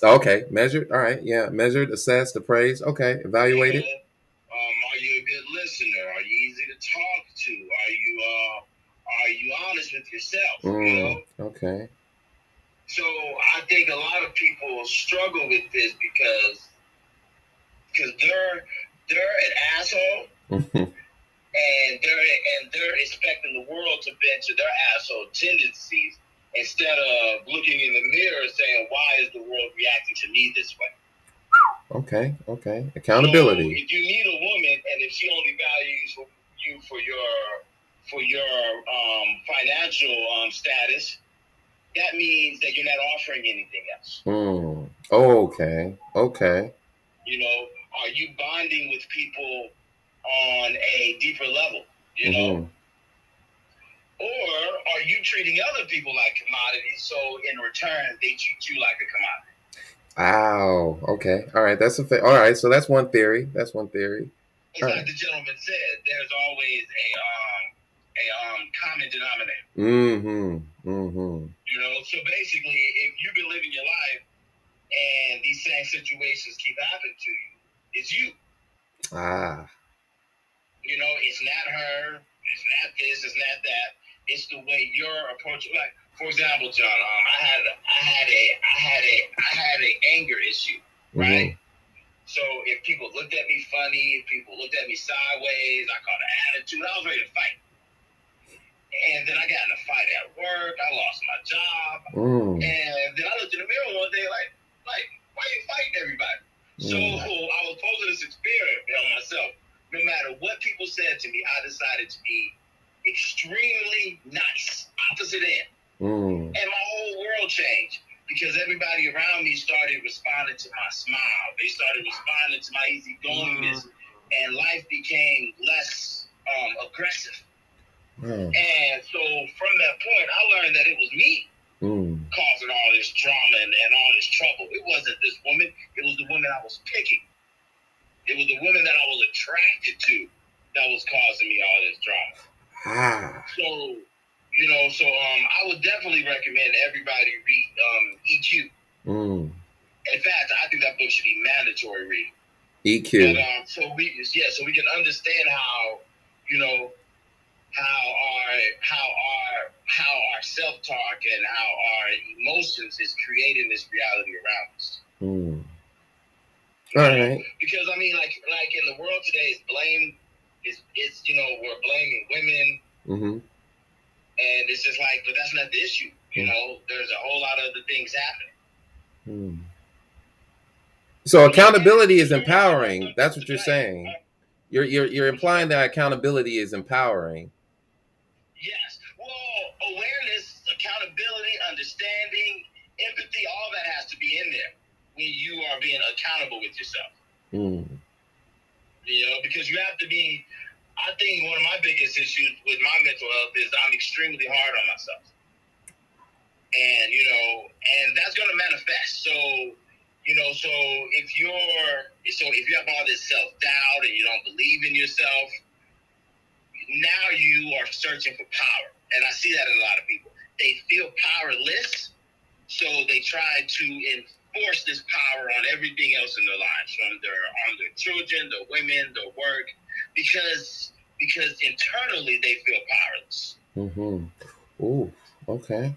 John? Okay, measured. All right, yeah, measured, assessed, appraised. Okay, evaluated. Are you a good listener? Are you easy to talk to? Are you honest with yourself? Okay. So I think a lot of people struggle with this because they're an asshole. And they're expecting the world to bend to their asshole tendencies instead of looking in the mirror and saying, why is the world reacting to me this way? Okay. Accountability. So if you meet a woman and if she only values you for your financial status, that means that you're not offering anything else. Okay. Are you bonding with people on a deeper level, you know? Or are you treating other people like commodities, so in return they treat you like a commodity? Wow. Okay. All right. All right. So that's one theory. That's one theory. It's like the gentleman said, there's always a common denominator. You know, so basically, if you've been living your life and these same situations keep happening to you, it's you. You know, it's not her, it's not this, it's not that. It's the way you're approaching. Like, for example, John, I had a anger issue, right? So if people looked at me funny, if people looked at me sideways, I caught an attitude. I was ready to fight. And then I got in a fight at work. I lost my job. And then I looked in the mirror one day like, why are you fighting everybody? So I was posing this experiment on myself. No matter what people said to me, I decided to be extremely nice, opposite end. And my whole world changed because everybody around me started responding to my smile. They started responding to my easygoingness, and life became less aggressive. And so from that point, I learned that it was me causing all this drama and all this trouble. It wasn't this woman. It was the woman I was picking. It was the woman that I was attracted to that was causing me all this drama. So, you know, I would definitely recommend everybody read EQ. In fact, I think that book should be mandatory reading. EQ. But, so we can understand how, you know, how our self-talk and how our emotions is creating this reality around us. All right. Because I mean, like in the world today, it's you know, we're blaming women, and it's just like, but that's not the issue. You know, there's a whole lot of other things happening. So accountability is empowering. That's what you're saying. You're implying that accountability is empowering. Yes. Well, awareness, accountability, understanding, empathy, all that has to be in there when you are being accountable with yourself. You know, because you have to be. I think one of my biggest issues with my mental health is I'm extremely hard on myself, and you know, and that's going to manifest. So, you know, so if you have all this self-doubt and you don't believe in yourself, now you are searching for power. And I see that in a lot of people. They feel powerless, so they try to enforce this power on everything else in their lives, on their children, their women, their work, because internally they feel powerless. Ooh, okay.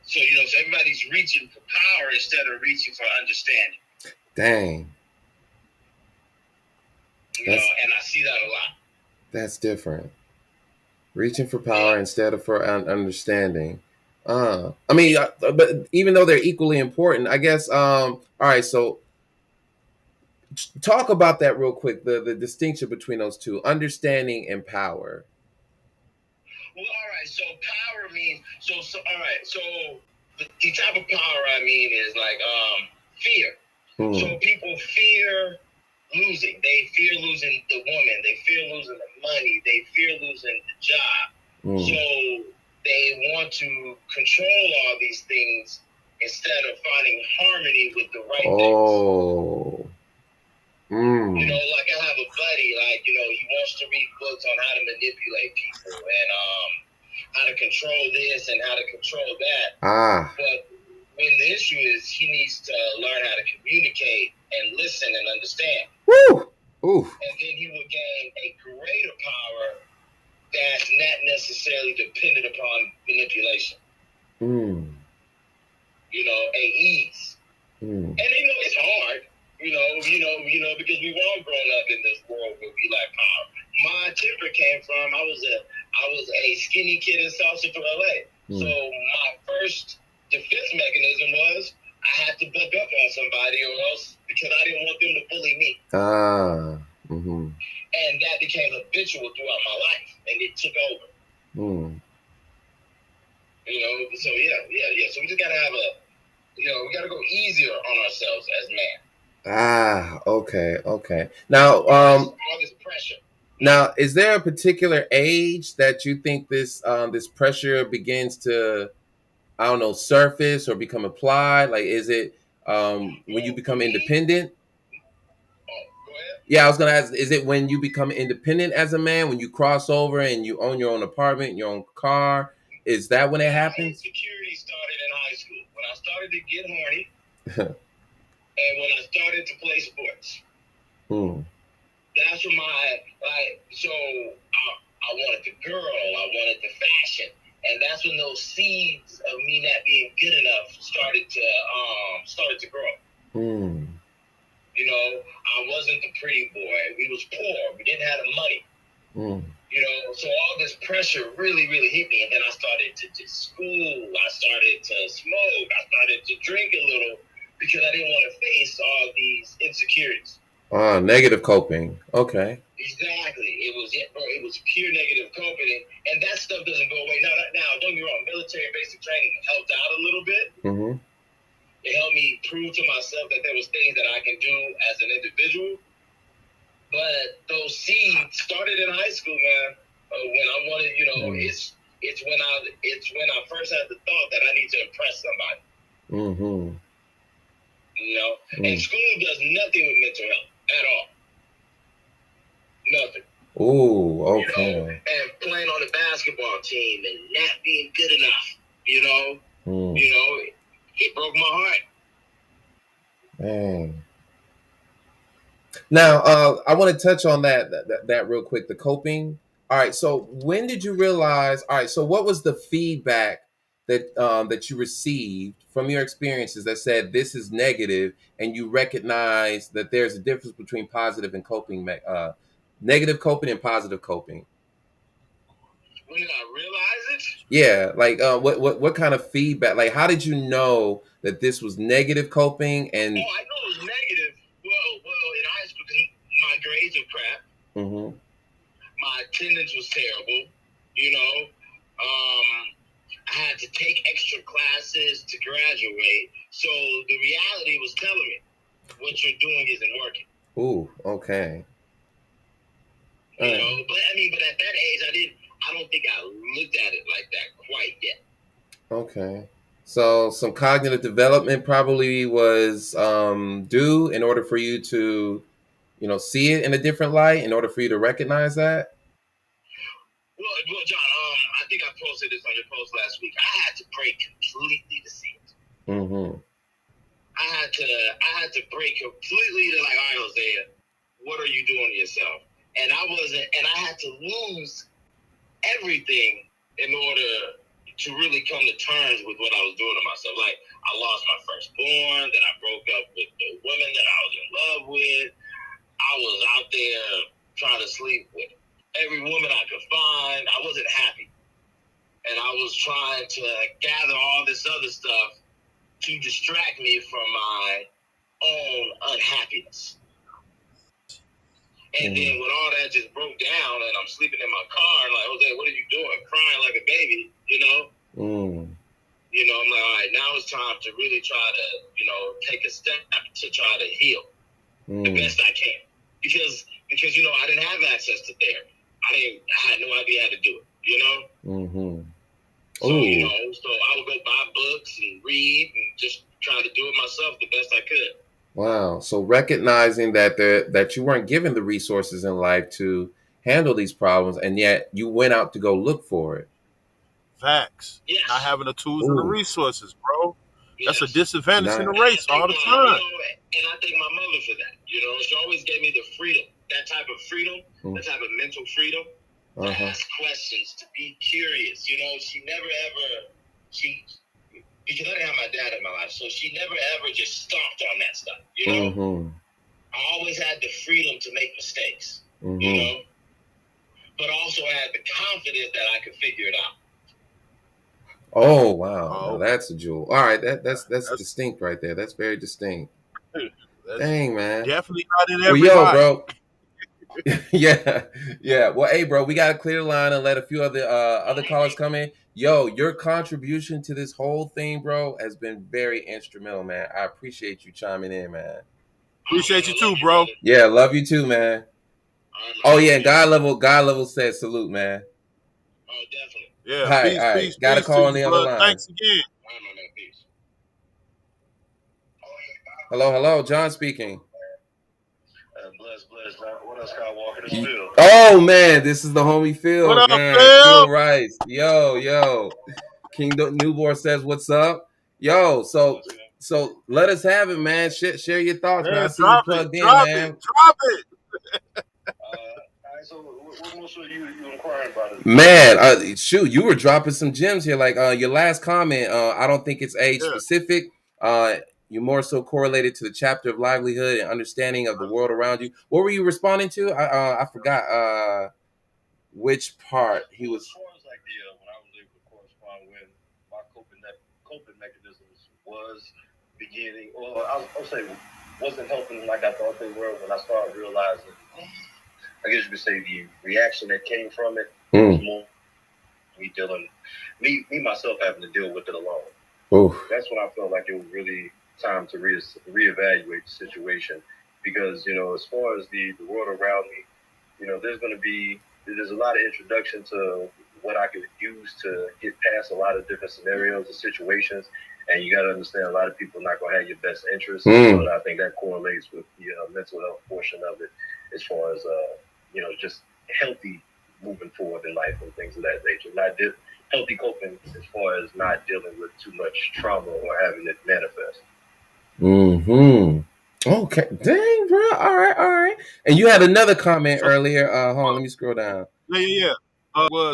So, you know, so everybody's reaching for power instead of reaching for understanding. Dang. You know, and I see that a lot. That's different. Reaching for power instead of for understanding. I mean, but even though they're equally important, I guess. All right, so talk about that real quick. The distinction between those two, understanding and power. Well, all right. So power means all right. So the type of power I mean is like fear. So people fear losing. They fear losing the woman. They fear losing the money. They fear losing the job. So they want to control all these things instead of finding harmony with the right things. You know, like I have a buddy, like, you know, he wants to read books on how to manipulate people and how to control this and how to control that. But when the issue is, he needs to learn how to communicate and listen and understand. And then he will gain a greater power that's not necessarily dependent upon manipulation. You know, a ease. And you know, it's hard. You know, because we've all grown up in this world where we like power. My temper came from I was a skinny kid in South Central LA. So my first defense mechanism was I had to buck up on somebody or else because I didn't want them to bully me. And that became habitual throughout my life, and it took over. You know, so yeah. So we just gotta have we gotta go easier on ourselves as man. Okay. Now, All this pressure. now, is there a particular age that you think this pressure begins to, I don't know, surface or become applied? Like, is it when you become independent? Oh, go ahead. Yeah, I was gonna ask, is it when you become independent as a man, when you cross over and you own your own apartment, your own car? Is that when it happens? Insecurity started in high school when I started to get horny, and when I started to play sports. That's when so I wanted the girl, I wanted the fashion, and that's when those seeds of me not being good enough started to grow. You know, I wasn't the pretty boy. We was poor. We didn't have the money. You know, so all this pressure really, really hit me, and then I started to school. I started to smoke. I started to drink a little because I didn't want to face all these insecurities. Negative coping. Okay. Exactly. It was pure negative coping, and that stuff doesn't go away. Now, don't get me wrong. Military basic training helped out a little bit. It helped me prove to myself that there was things that I can do as an individual. But those seeds started in high school, man. When I wanted, it's when I first had the thought that I need to impress somebody. You know, and school does nothing with mental health at all. Nothing. Oh, okay. You know, and playing on the basketball team and not being good enough, it broke my heart. Dang. Now, I want to touch on that real quick. The coping. All right. So, when did you realize? All right. So, what was the feedback that you received from your experiences that said this is negative, and you recognize that there's a difference between positive and coping, negative coping and positive coping? When did I realize it? Yeah. Like, what kind of feedback? Like, how did you know that this was negative coping? And I know it was negative. Well, in high school, my grades were crap. My attendance was terrible. I had to take extra classes to graduate. So the reality was telling me what you're doing isn't working. Ooh, okay. But at that age, I don't think I looked at it like that quite yet. Okay. So some cognitive development probably was due in order for you to, see it in a different light, in order for you to recognize that. Well, John, I think I posted this on your post last week. I had to break completely to see it. I had to break completely to like, all right, Hosea, what are you doing to yourself? And I had to lose everything in order to really come to terms with what I was doing to myself. Like, I lost my firstborn, then I broke up with the woman that I was in love with. I was out there trying to sleep with every woman I could find. I wasn't happy. And I was trying to gather all this other stuff to distract me from my own unhappiness. And then when all that just broke down and I'm sleeping in my car, and like, Jose, what are you doing? Crying like a baby, I'm like, all right, now it's time to really try to, take a step to try to heal the best I can. Because I didn't have access to therapy. I had no idea how to do it, So, so I would go buy books and read and just try to do it myself the best I could. Wow. So recognizing that you weren't given the resources in life to handle these problems, and yet you went out to go look for it. Facts. Yes. Not having the tools and the resources, bro. Yes. That's a disadvantage in the race all the time. And I thank my mother for that. She always gave me the freedom, that type of freedom, that type of mental freedom to ask questions, to be curious. She never ever, because I didn't have my dad in my life, so she never ever just stomped on that stuff, I always had the freedom to make mistakes, but also had the confidence that I could figure it out. Oh wow, that's a jewel. All right, that's distinct right there. That's very distinct. Dang, man. Definitely not in everybody. Bro. yeah. Well, hey, bro, we gotta clear the line and let a few other callers come in. Yo, your contribution to this whole thing, bro, has been very instrumental, man. I appreciate you chiming in, man. Appreciate you too, bro. Yeah, love you too, man. Oh yeah, God level said salute, man. Oh, definitely. Yeah, All peace, right. peace, Got a peace to call on you, the other blood. line. Thanks again. Peace. Hello, John speaking. Bless. What else, Skywalker? This Phil. Oh man, this is the homie Phil. What up, man. Phil? Phil Rice. Yo. King Newborn says, "What's up?" Yo, so let us have it, man. Share your thoughts, man. I see you plugged in, man. Drop it. So what most of you inquiring about it? Man, shoot, you were dropping some gems here. Like your last comment, I don't think it's age specific. You more so correlated to the chapter of livelihood and understanding of the world around you. What were you responding to? I forgot which part he was. As far as like when I was able to correspond when my coping mechanisms was beginning, or I'll say wasn't helping like I thought they were when I started realizing, I guess you could say the reaction that came from it was more me myself having to deal with it alone. Oof. That's when I felt like it was really time to reevaluate the situation, because as far as the world around me, there's a lot of introduction to what I could use to get past a lot of different scenarios and situations, and you got to understand a lot of people are not going to have your best interests. So I think that correlates with the mental health portion of it, as far as just healthy moving forward in life and things of that nature. Healthy coping as far as not dealing with too much trauma or having it manifest. Okay. Dang, bro. All right. And you had another comment earlier. Hold on, let me scroll down. Yeah.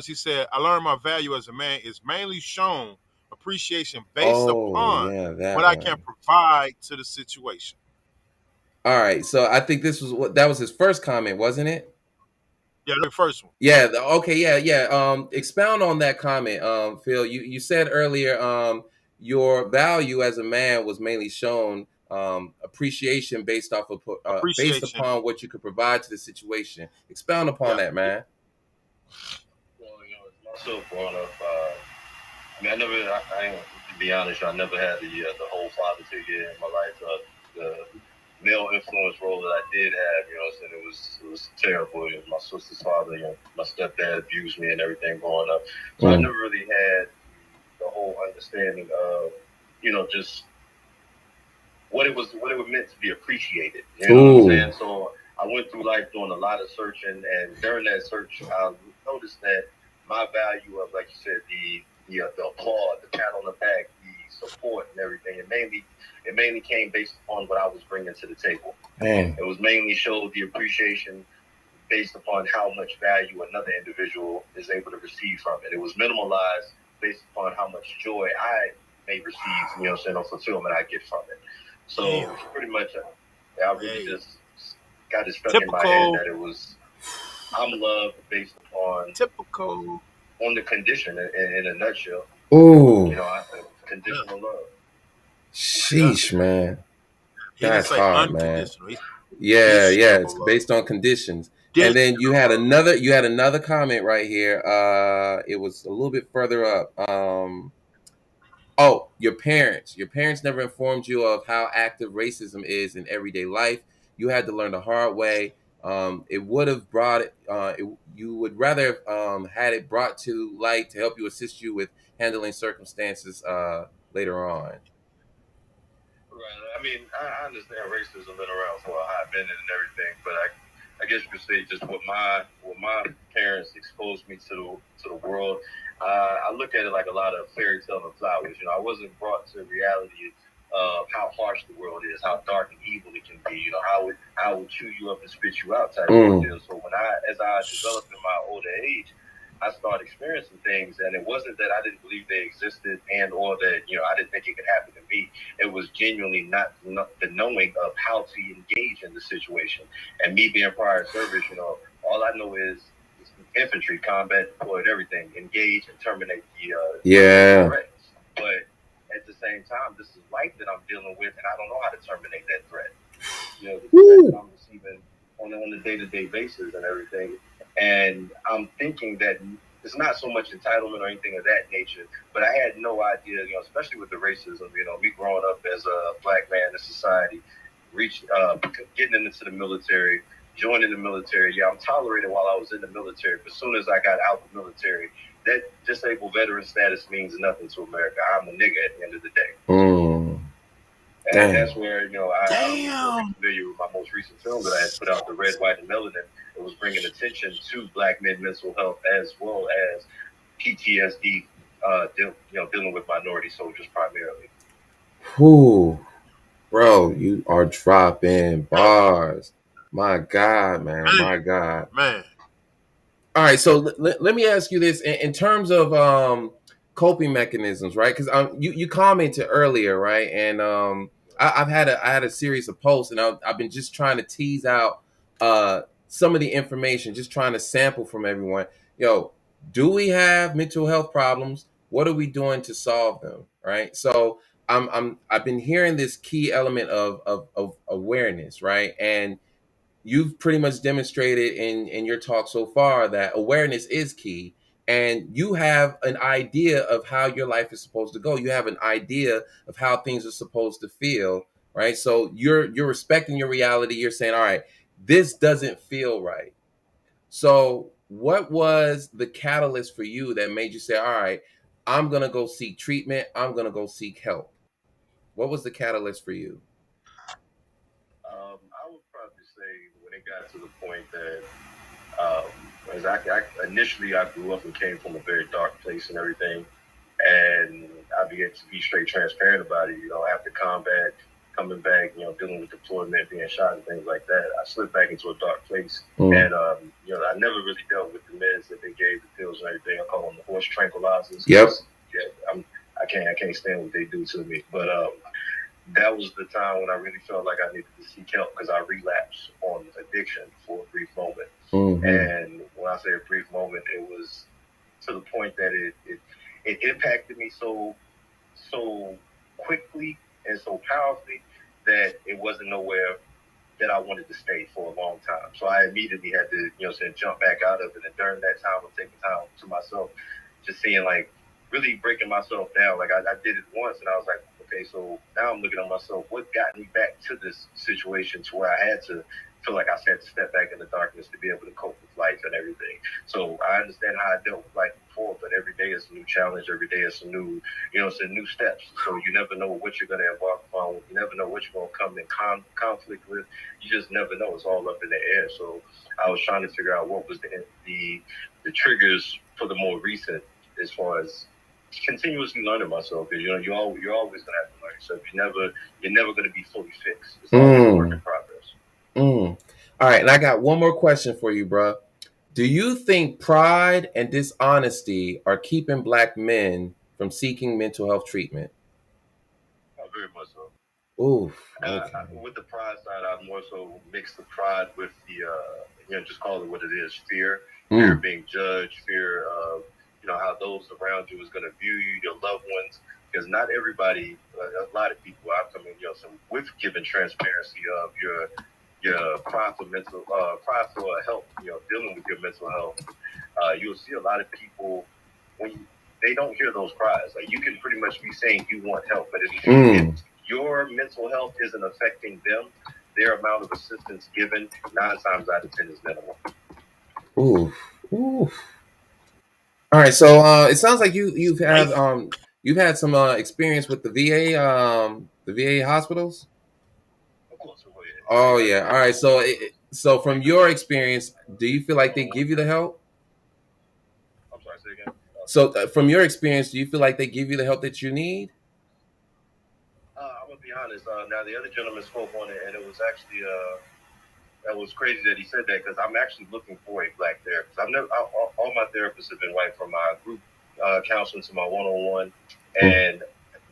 He said, I learned my value as a man is mainly shown appreciation based upon what I can provide to the situation. All right. So I think that was his first comment, wasn't it? Yeah, the first one. Yeah. Okay. Yeah. Expound on that comment, Phil. You said earlier, your value as a man was mainly shown appreciation based upon what you could provide to the situation. Expound upon that, man. Well, myself growing up, to be honest, I never had the whole father figure in my life. The male influence role that I did have, it was terrible. It was my sister's father. My stepdad abused me and everything growing up. So I never really had the whole understanding of, just what it meant to be appreciated. You know what I'm saying? So I went through life doing a lot of searching, and during that search, I noticed that my value of, like you said, the applaud, the pat on the back, the support, and everything, it mainly came based upon what I was bringing to the table. It was mainly showed the appreciation based upon how much value another individual is able to receive from it. It was minimalized based upon how much joy I may receive, or fulfillment I get from it. So pretty much, I really just got it stuck in my head that it was, I'm loved based upon on the condition in a nutshell. Conditional love. Sheesh, man. That's hard, man. Yeah, it's based on conditions. And then you had another comment right here. It was a little bit further up. Your parents never informed you of how active racism is in everyday life. You had to learn the hard way. It would have brought it. You would rather had it brought to light to help you assist you with handling circumstances later on. Right. I mean, I understand racism been around for a hot minute and everything, but I guess you could say just what my parents exposed me to the world. I look at it like a lot of fairy tale and flowers. I wasn't brought to reality of how harsh the world is, how dark and evil it can be. How it would chew you up and spit you out type of deal. So as I developed in my older age, I started experiencing things, and it wasn't that I didn't believe they existed and or that I didn't think it could happen to me. It was genuinely not the knowing of how to engage in the situation. And me being prior service, all I know is infantry, combat, deployed, everything, engage and terminate the threats. But at the same time, this is life that I'm dealing with, and I don't know how to terminate that threat. The threat that I'm receiving on a day-to-day basis and everything. And I'm thinking that it's not so much entitlement or anything of that nature, but I had no idea, especially with the racism, me growing up as a black man in society, getting into the military, joining the military. Yeah, I'm tolerated while I was in the military, but as soon as I got out the military, that disabled veteran status means nothing to America. I'm a nigga at the end of the day. And that's where, I'm familiar with my most recent film that I had put out, The Red, White, and Melanin. It was bringing attention to Black men mental health as well as PTSD, dealing with minority soldiers primarily. Whew. Bro, you are dropping bars. My God, man. My God. Man. All right, so let me ask you this in terms of coping mechanisms, right? Because you commented earlier, right? And I had a series of posts, and I've been just trying to tease out some of the information, just trying to sample from everyone. Yo, do we have mental health problems? What are we doing to solve them? Right. So I've been hearing this key element of awareness, right? And you've pretty much demonstrated in your talk so far that awareness is key, and you have an idea of how your life is supposed to go. You have an idea of how things are supposed to feel, right? So you're respecting your reality. You're saying, all right, this doesn't feel right. So what was the catalyst for you that made you say, all right, I'm gonna go seek treatment, I'm gonna go seek help? What was the catalyst for you? I would probably say when it got to the point that, as initially I grew up and came from a very dark place and everything, and I began to be straight transparent about it. After combat, coming back, dealing with deployment, being shot and things like that, I slipped back into a dark place, and I never really dealt with the meds that they gave, the pills and everything. I call them the horse tranquilizers. Yep. Yeah, I can't stand what they do to me, but that was the time when I really felt like I needed to seek help because I relapsed on addiction for a brief moment. And when I say a brief moment, it was to the point that it impacted me so quickly and so powerfully that it wasn't nowhere that I wanted to stay for a long time. So I immediately had to, jump back out of it. And during that time of taking time to myself, just seeing like really breaking myself down. Like I did it once and I was like, okay, so now I'm looking at myself, what got me back to this situation to where I had to feel like I had to step back in the darkness to be able to cope with life and everything. So I understand how I dealt with life before, but every day is a new challenge. Every day is some new, some new steps. So you never know what you're going to embark upon. You never know what you're going to come in conflict with. You just never know. It's all up in the air. So I was trying to figure out what was the triggers for the more recent, as far as continuously learning myself, because you're always going to have to learn yourself. You're never going to be fully fixed. It's always a work in progress. All right, and I got one more question for you, bro. Do you think pride and dishonesty are keeping Black men from seeking mental health treatment? Very much so. Ooh. Okay. With the pride side, I more so mix the pride with the, just call it what it is, fear. Fear of being judged, fear of, how those around you is going to view you, your loved ones. Because not everybody, a lot of people, I've come in, with given transparency of your cry for help, dealing with your mental health. You'll see a lot of people when they don't hear those cries. Like you can pretty much be saying you want help, but if your mental health isn't affecting them, their amount of assistance given 9 times out of 10 is minimal. Ooh. All right, so it sounds like you've had some experience with the VA hospitals. Of course. Oh yeah. All right. So from your experience, do you feel like they give you the help? I'm sorry. Say again. So from your experience, do you feel like they give you the help that you need? I'm gonna be honest. Now the other gentleman spoke on it, and it was actually that was crazy that he said that, because I'm actually looking for a Black therapist. All my therapists have been white, from my group counseling to my one-on-one, and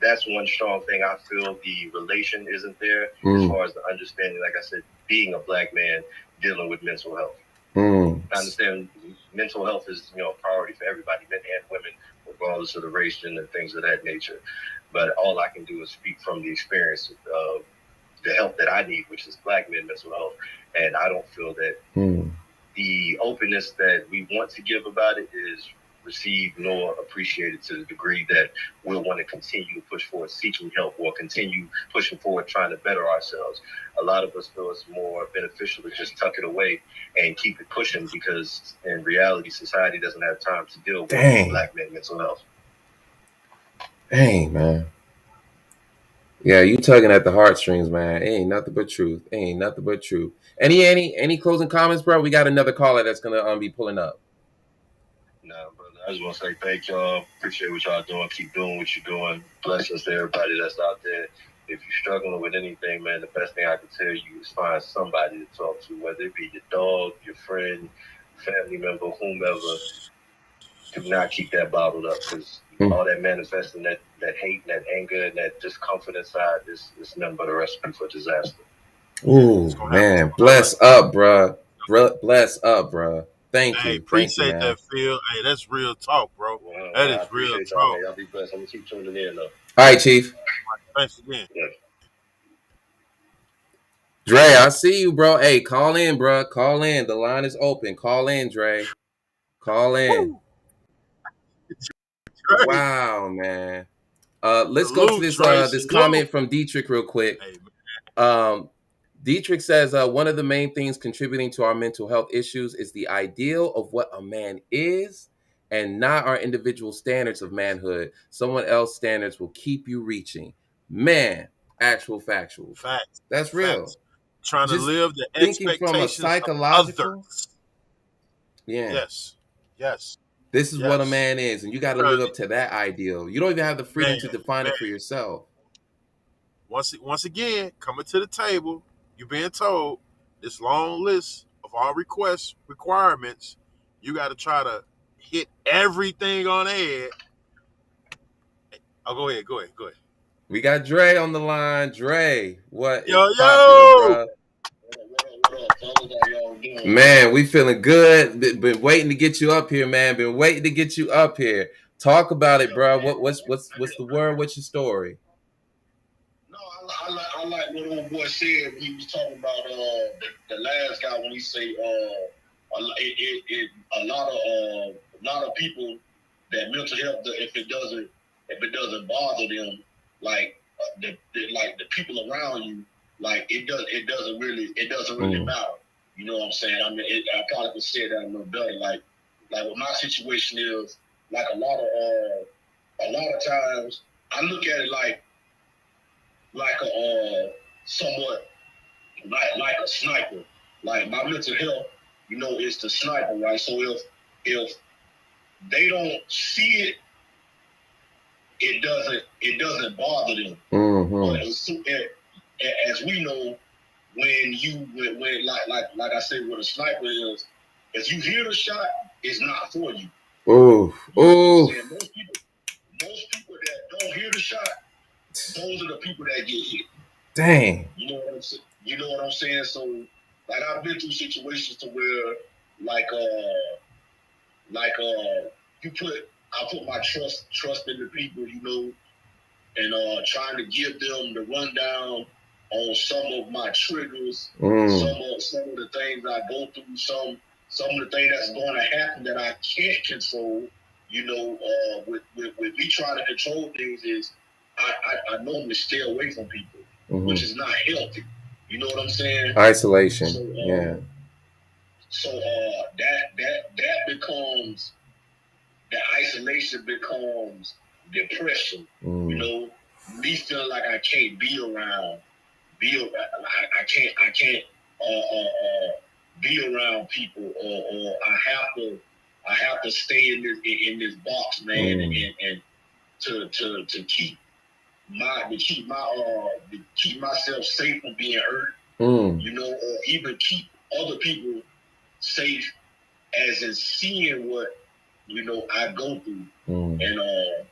that's one strong thing. I feel the relation isn't there as far as the understanding. Like I said, being a Black man dealing with mental health. I understand mental health is a priority for everybody, men and women, regardless of the race, gender, and things of that nature. But all I can do is speak from the experience of the help that I need, which is Black men mental health. And I don't feel that the openness that we want to give about it is received nor appreciated to the degree that we'll want to continue to push forward seeking help or continue pushing forward trying to better ourselves. A lot of us feel it's more beneficial to just tuck it away and keep it pushing because in reality, society doesn't have time to deal with Black men mental health. Dang, man. Yeah, you tugging at the heartstrings, man. It ain't nothing but truth. It ain't nothing but truth. Any closing comments, bro? We got another caller that's gonna be pulling up. Nah, brother. I just want to say thank y'all. Appreciate what y'all doing. Keep doing what you're doing. Blessings to everybody that's out there. If you're struggling with anything, man, the best thing I can tell you is find somebody to talk to, whether it be your dog, your friend, family member, whomever. Do not keep that bottled up because all that manifesting, that hate, and that anger, and that discomfort inside is nothing but a recipe for disaster. Ooh, man. Bless up, bruh. Bless up, bruh. Thank you. Appreciate Thank you, that, Phil. Hey, that's real talk, bro. Well, that is real talk. Y'all be blessed. I'm going to keep tuning in, though. All right, Chief. Thanks again. Yeah. Dre, I see you, bro. Hey, call in, bro. Call in. The line is open. Call in, Dre. Call in. Wow, man. Let's go to this comment from Dietrich real quick. Dietrich says, one of the main things contributing to our mental health issues is the ideal of what a man is and not our individual standards of manhood. Someone else's standards will keep you reaching. Man, actual factual. Facts. That's real. Facts. Trying Just to live the thinking from a expectations psychological. of others. Yeah. Yes. This is what a man is, and you got to live up to that ideal. You don't even have the freedom to define it for yourself. Once again, coming to the table, you're being told this long list of all requirements. You got to try to hit everything on ahead. Oh, go ahead. We got Dre on the line. Dre, what yo, is popular, bro? Man, we feeling good. Been waiting to get you up here, man. Been waiting to get you up here. Talk about it, bro. What's the word? What's your story? No, I like what old boy said when he was talking about the last guy when he say a lot of people that mental health, if it doesn't bother them, like the people around you, like it doesn't really matter. You know what I'm saying? I mean, I probably could say that a little better. Like what my situation is, like a lot of times I look at it like a somewhat like a sniper. Like my mental health, you know, is the sniper, right? So if they don't see it doesn't bother them. Mm-hmm. But as we know, when like I said, what a sniper is, if you hear the shot, it's not for you. Ooh. Most people that don't hear the shot, those are the people that get hit. Dang. You know what I'm saying? So, like, I've been through situations to where, I put my trust in the people, you know, and trying to give them the rundown on some of my triggers, some of the things I go through, some of the things that's going to happen that I can't control. You know, with me trying to control things is I normally stay away from people, which is not healthy. You know what I'm saying? Isolation. So, yeah. So that becomes, the isolation becomes depression. You know, me feeling like I can't be around. I can't be around people, or I have to stay in this box, man, and to keep myself safe from being hurt, you know, or even keep other people safe, as in seeing what, you know, I go through. And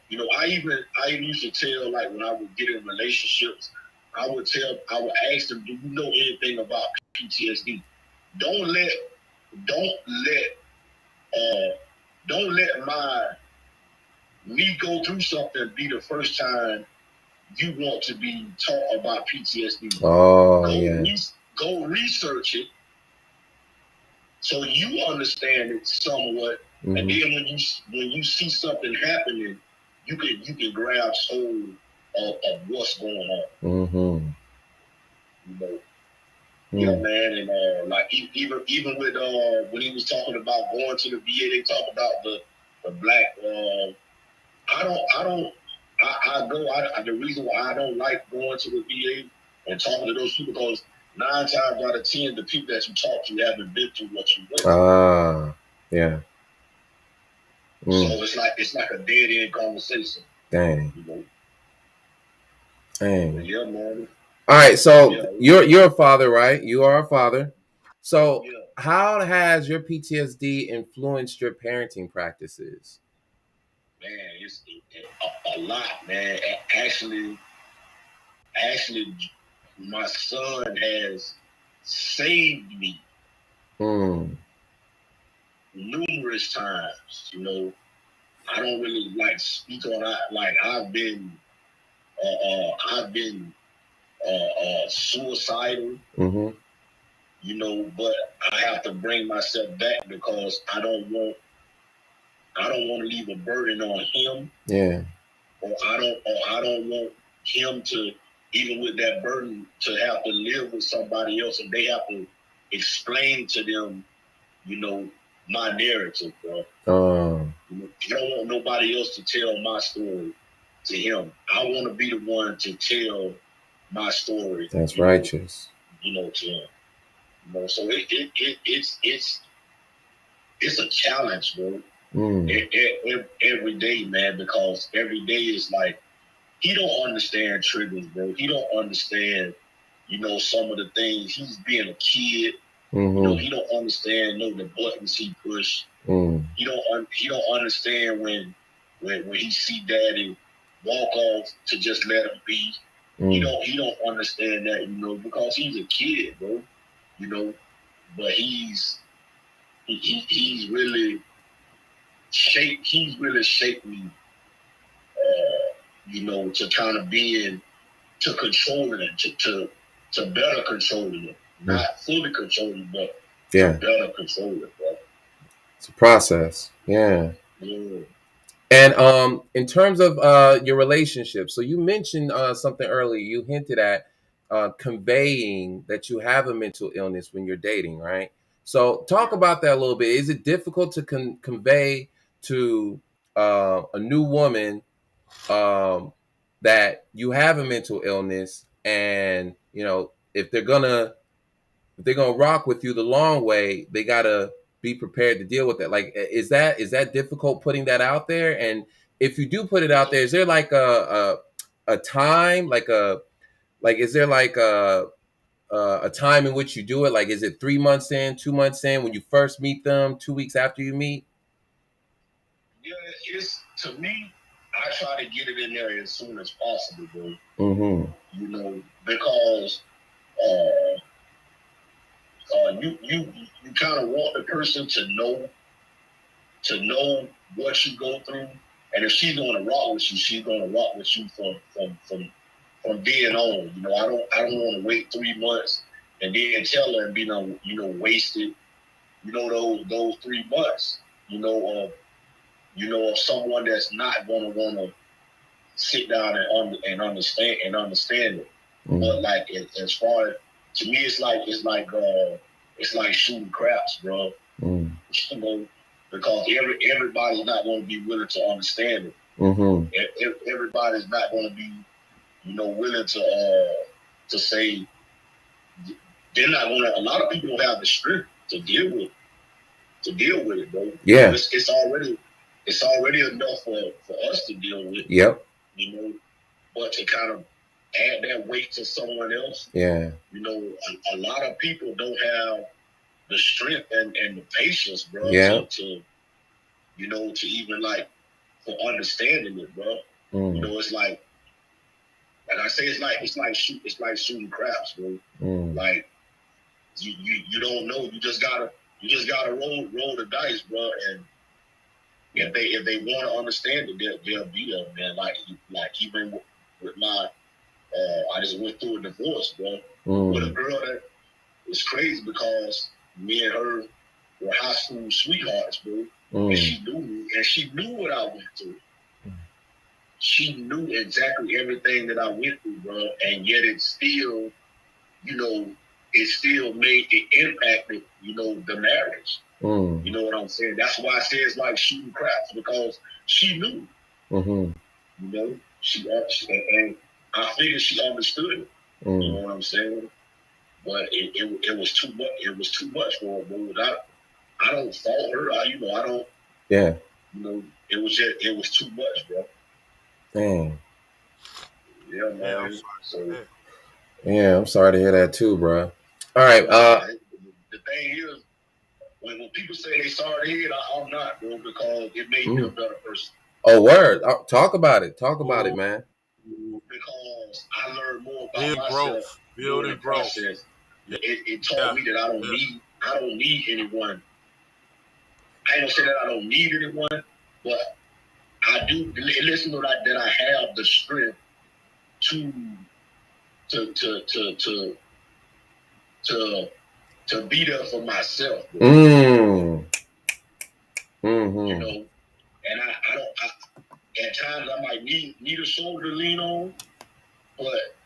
you know, I even used to tell, like, when I would get in relationships, I would ask them, do you know anything about PTSD? Don't let me go through something be the first time you want to be taught about PTSD. Go research it. So you understand it somewhat, and then when you see something happening, you can grasp hold of what's going on. You know, yeah, man, and like even with when he was talking about going to the VA, they talk about the black. The reason why I don't like going to the VA and talking to those people, because 9 times out of 10, the people that you talk to haven't been through what you went through. Yeah. So it's like a dead end conversation. Dang. You know? Dang. Yeah, man. All right, so you're a father, right? You are a father. So how has your PTSD influenced your parenting practices? Man, it's a lot, man. Actually, my son has saved me numerous times. You know, I don't really like speak on that. Like I've been suicidal. You know, but I have to bring myself back because I don't want to leave a burden on him. Yeah. Or I don't want him to, even with that burden, to have to live with somebody else and they have to explain to them, you know, my narrative, bro. You know, I don't want nobody else to tell my story to him. I want to be the one to tell my story. That's righteous. To him. You know, so it's a challenge, bro. Every day, man, because every day is like, he don't understand triggers, bro. He don't understand, some of the things. He's being a kid. You know, he don't understand, the buttons he push. He don't understand when he see daddy walk off to just let him be. He don't understand that, because he's a kid, bro. But he's really shaped me, to kind of to controlling it, to better controlling it. Not fully controlling it, but to better control it, bro. It's a process. Yeah. And in terms of your relationship, so you mentioned something earlier. You hinted at conveying that you have a mental illness when you're dating, right? So talk about that a little bit. Is it difficult to convey to a new woman that you have a mental illness, and if they're gonna rock with you the long way, they gotta be prepared to deal with that. Like, is that difficult putting that out there? And if you do put it out there, is there like a time, is there like a time in which you do it? Like, is it 3 months in, 2 months in, when you first meet them, 2 weeks after you meet? Yeah, to me, I try to get it in there as soon as possible, bro. Because you kind of want the person to know what you go through, and if she's going to rock with you, she's going to rock with you from being on. I don't want to wait 3 months and then tell her and be wasted. Those 3 months. Of someone that's not going to want to sit down and understand it. But like as far as, to me, it's like shooting craps, bro. Because everybody's not going to be willing to understand it. Everybody's not going to be, willing to say. They're not going to. A lot of people don't have the strength to deal with it, bro. Yeah, it's already enough for us to deal with. Yep. But to kind of add that weight to someone else. Yeah. A lot of people don't have the strength and the patience, bro. Yeah. To even for understanding it, bro. It's like I say, it's like shooting craps, bro. Like you don't know. You just gotta roll the dice, bro. And if they want to understand it, they'll be there, man. Like even with my, I just went through a divorce, bro. With a girl that is crazy, because me and her high school sweethearts, bro. And she knew me, and she knew what I went through. She knew exactly everything that I went through, bro. And yet it still, it still made it impacted, the marriage. You know what I'm saying? That's why I say it's like shooting craps, because she knew. She and I figured she understood it. You know what I'm saying? But it was too much. It was too much for her, bro. I don't fault her. I don't. Yeah. It was too much, bro. Dang. Yeah, man. I'm sorry to hear that too, bro. All right. The thing is, when people say they sorry to hear it, I'm not, bro, because it made me a better person. Oh, word. Talk about it. Talk about it, man. Because I learned more about myself during the process. It taught me that I don't need anyone. I ain't gonna say that I don't need anyone, but I do listen to that I have the strength to be there for myself. And I don't. At times I might need a shoulder to lean on, but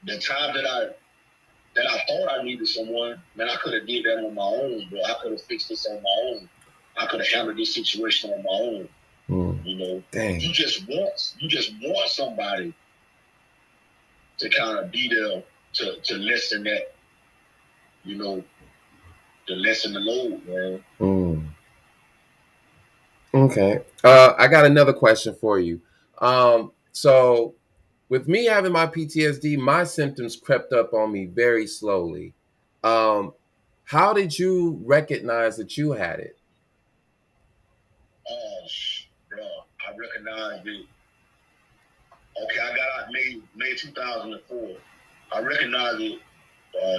the time that I thought I needed someone, man, I could have did that on my own, bro. I could have fixed this on my own. I could have handled this situation on my own. Dang. You just want somebody to kind of be there to lessen that, to lessen the load, man. Okay. I got another question for you. So with me having my PTSD, my symptoms crept up on me very slowly. How did you recognize that you had it? Bro, I recognized it. Okay, I got out May 2004. I recognized it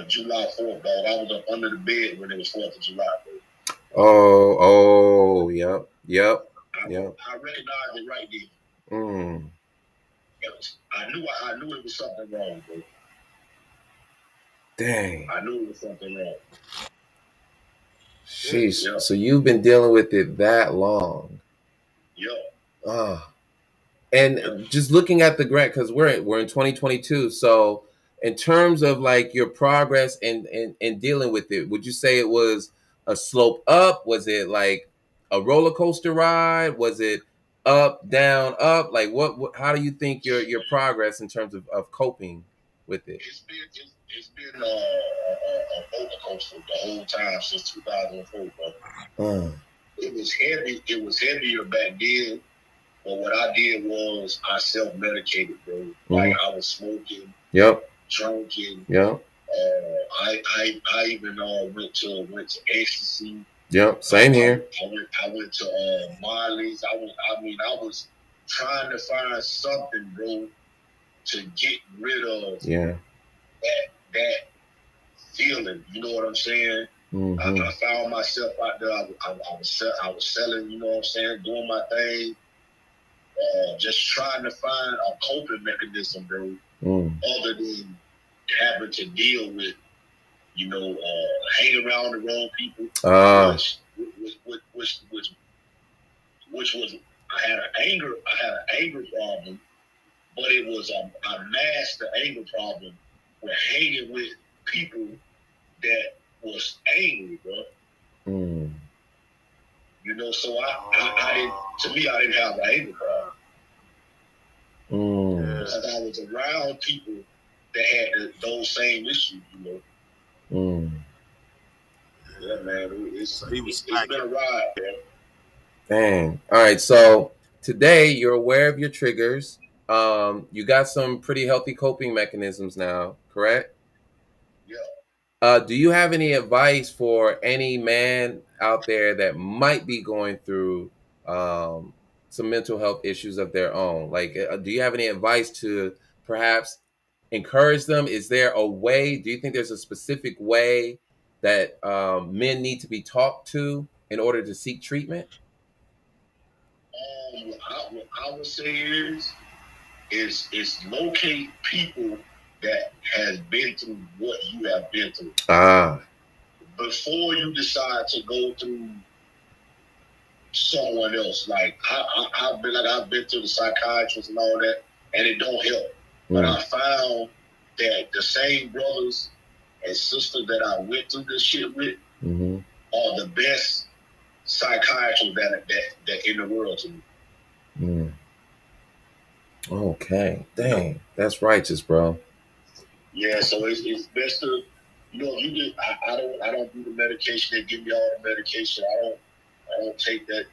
July 4th, dog. I was up under the bed when it was 4th of July, bro. Yep. I recognized it right then. I knew it was something wrong, bro. Dang. I knew it was something wrong. Sheesh. Yep. So you've been dealing with it that long. Yep. And just looking at the grant, because we're in 2022. So in terms of like your progress and dealing with it, would you say it was a slope up? Was it like a roller coaster ride? Was it up, down, up? Like what how do you think your progress in terms of coping with it? It's been a roller coaster the whole time since 2004, bro. It was heavy. It was heavier back then. But what I did was I self-medicated, bro. Like I was smoking, drinking. I even went to ecstasy. Same here. I went to Miley's. I was trying to find something, bro, to get rid of that feeling. You know what I'm saying? I found myself out there. I was selling. You know what I'm saying? Doing my thing. Just trying to find a coping mechanism, bro, other than having to deal with, hanging around the wrong people, which was I had an anger problem, but it was I masked the anger problem with hanging with people that was angry, bro. So I didn't. To me, I didn't have an anger problem. Because I was around people that had those same issues, Yeah, man. It's been a ride, man. Dang. All right. So today you're aware of your triggers. You got some pretty healthy coping mechanisms now, correct? Yeah. Do you have any advice for any man out there that might be going through some mental health issues of their own? Like, do you have any advice to perhaps encourage them? Is there a way? Do you think there's a specific way that men need to be talked to in order to seek treatment? What I would say is locate people that has been through what you have been through. before you decide to go through someone else, like I've been to the psychiatrist and all that, and it don't help. But I found that the same brothers and sisters that I went through this shit with are the best psychiatrists that in the world to me. Okay, dang, that's righteous, bro. Yeah, so it's best to, you get. I don't do the medication. They give me all the medication. I don't take that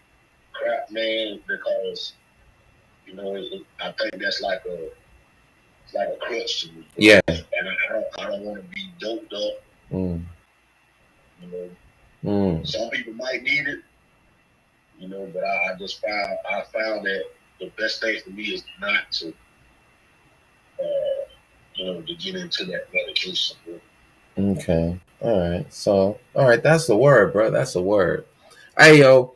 crap, man, because I think that's like a crutch to me. Yeah, and I don't want to be doped up. Some people might need it, but I found that the best thing for me is not to, to get into that medication. Okay. All right. So, all right, that's the word, bro. That's the word. Hey, yo,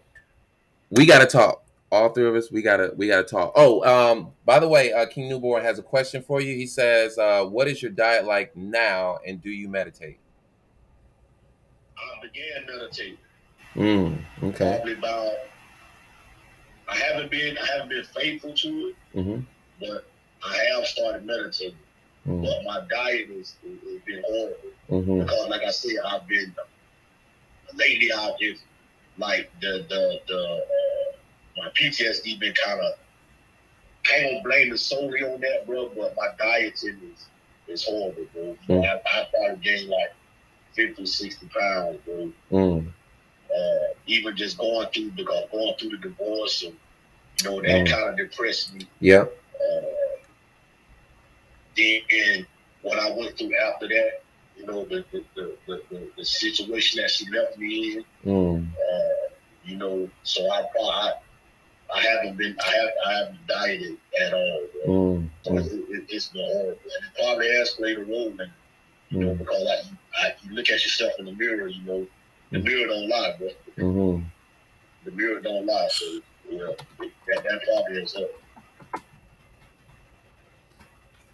we gotta talk. All three of us, we gotta talk. Oh, by the way, King Newborn has a question for you. He says, "What is your diet like now, and do you meditate?" I began meditating. Okay. Probably about. I haven't been faithful to it, but I have started meditating. But my diet has been horrible because, like I said, lately I've just like my PTSD been kind of. I don't blame it solely on that, bro. But my diet is horrible, bro. I probably gained like 50, 60 pounds, bro. Even just going through the divorce and that kind of depressed me. Yeah. Then what I went through after that, the situation that she left me in, so I haven't dieted at all, bro. So it's been horrible, and it probably has played a role in it, because you look at yourself in the mirror, the mirror don't lie, bro. The mirror don't lie, so that probably is up.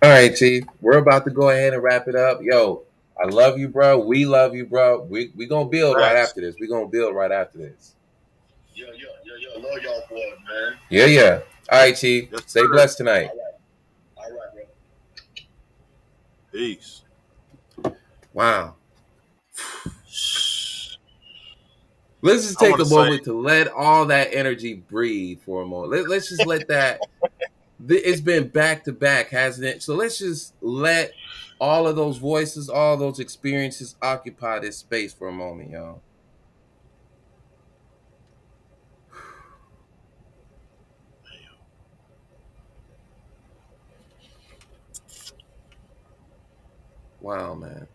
All right, Chief. We're about to go ahead and wrap it up. Yo, I love you, bro. We love you, bro. We gonna build right after this. We gonna build right after this. Yeah. Love y'all for it, man. Yeah. All right, Chief. Stay blessed tonight. All right, bro. Peace. Wow. Let's just take a moment to let all that energy breathe for a moment. Let's just let that. It's been back to back, hasn't it? So let's just let all of those voices, all those experiences occupy this space for a moment, y'all. Wow, man.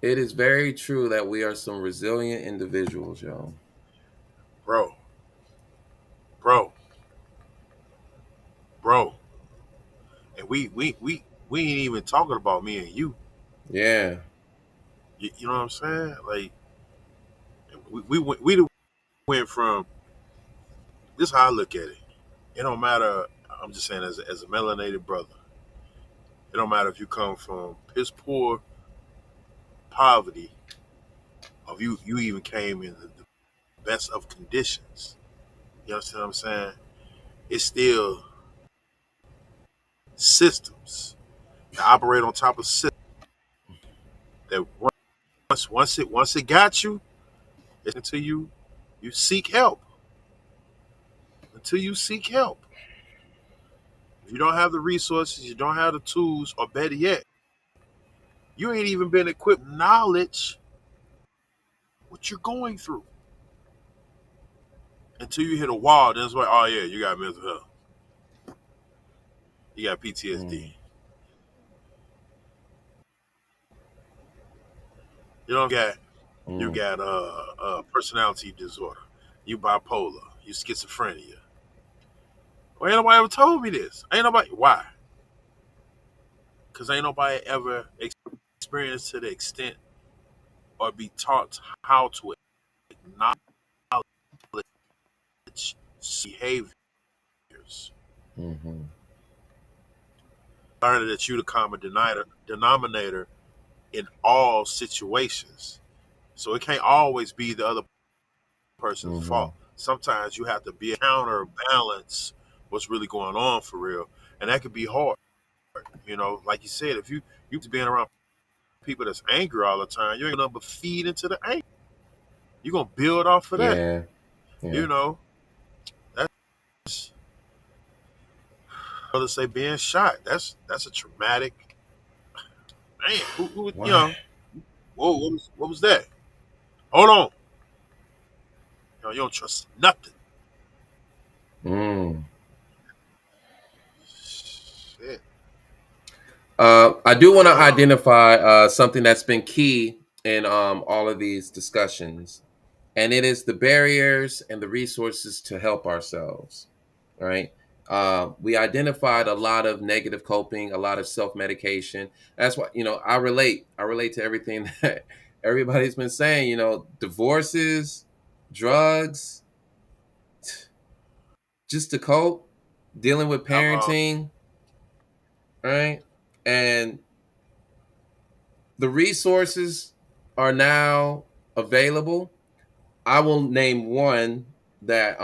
It is very true that we are some resilient individuals, y'all. Bro. And we ain't even talking about me and you. Yeah. You know what I'm saying? Like we went from, this is how I look at it. It don't matter. I'm just saying, as a melanated brother, it don't matter if you come from piss poor poverty, or you even came in the best of conditions. You understand what I'm saying? It's still systems that operate on top of systems that once it got you, it's until you seek help. Until you seek help. If you don't have the resources, you don't have the tools, or better yet, you ain't even been equipped knowledge what you're going through. Until you hit a wall, then it's like, oh yeah, you got mental health. You got PTSD. You got personality disorder. You bipolar. You schizophrenia. Well, ain't nobody ever told me this. Ain't nobody. Why? Because ain't nobody ever experienced to the extent or be taught how to acknowledge behaviors. Learning that you the common denominator in all situations. So it can't always be the other person's Mm-hmm. fault. Sometimes you have to be a counterbalance what's really going on for real, and that could be hard. Like you said, if you being around people that's angry all the time, you ain't gonna but feed into the anger. You're gonna build off of that. Yeah. Yeah. You know, that's brother say being shot. That's a traumatic man. Who Why? whoa, what was that? Hold on. You don't trust nothing. Mm. Shit. I do want to Uh, identify something that's been key in all of these discussions, and it is the barriers and the resources to help ourselves. Right? We identified a lot of negative coping, a lot of self medication. That's why I relate. I relate to everything that everybody's been saying. Divorces, drugs, just to cope, dealing with alcohol. parenting, right? And the resources are now available. I will name one that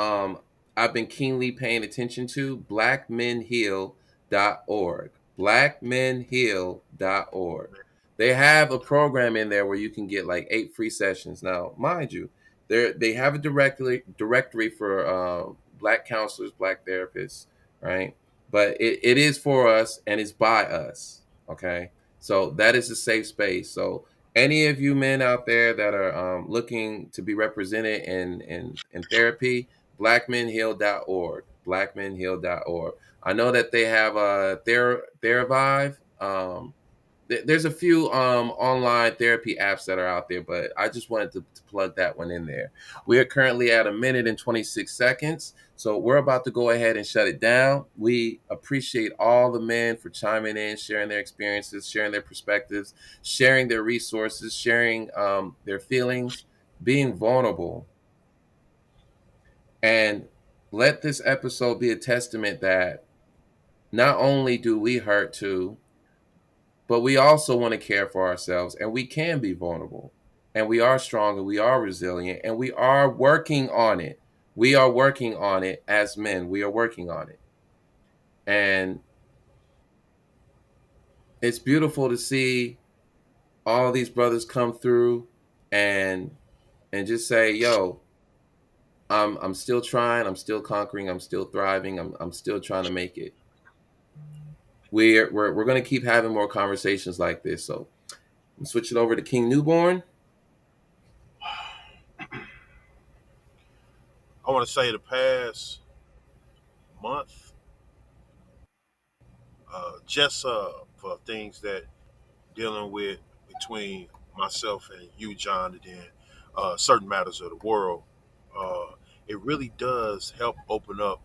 I've been keenly paying attention to: blackmenheal.org. Blackmenheal.org. They have a program in there where you can get like 8 free sessions. Now, mind you, they have a directory for black counselors, black therapists, right? But it is for us and it's by us. Okay. So that is a safe space. So any of you men out there that are looking to be represented in therapy, blackmenheal.org. Blackmenheal.org. I know that they have Theravive. There's a few online therapy apps that are out there, but I just wanted to plug that one in there. We are currently at 1 minute and 26 seconds, so we're about to go ahead and shut it down. We appreciate all the men for chiming in, sharing their experiences, sharing their perspectives, sharing their resources, sharing their feelings, being vulnerable, and let this episode be a testament that not only do we hurt too, but we also want to care for ourselves, and we can be vulnerable, and we are strong, and we are resilient, and we are working on it. We are working on it as men. We are working on it. And it's beautiful to see all these brothers come through and just say, yo, I'm still trying, I'm still conquering, I'm still thriving, I'm still trying to make it. We're gonna keep having more conversations like this. So I'm switching over to King Newborn. I want to say the past month, just for things that dealing with between myself and you, John, and then certain matters of the world, uh, it really does help open up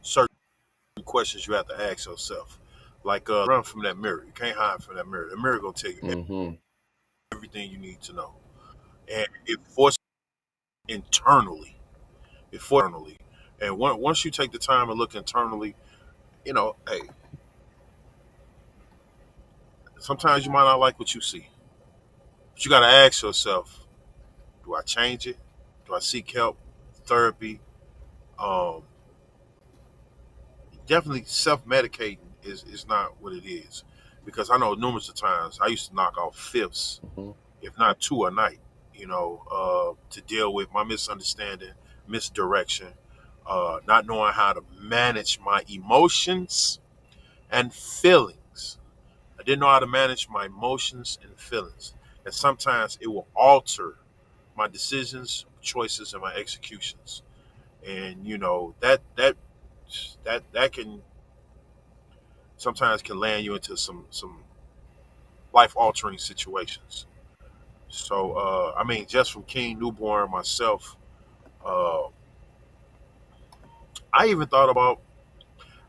certain questions you have to ask yourself. Like run from that mirror. You can't hide from that mirror. The mirror gonna tell you Mm-hmm. everything you need to know, and it forces internally. It forces internally, and once you take the time and look internally, hey, sometimes you might not like what you see, but you got to ask yourself: do I change it? Do I seek help, therapy? Um, Definitely self-medicating is not what it is, because I know numerous of times I used to knock off fifths, Mm-hmm. if not two a night, to deal with my misunderstanding, misdirection, not knowing how to manage my emotions and feelings. I didn't know how to manage my emotions and feelings, and sometimes it will alter my decisions, choices, and my executions. And that can sometimes can land you into some life altering situations. So I mean, just from King Newborn myself, uh, I even thought about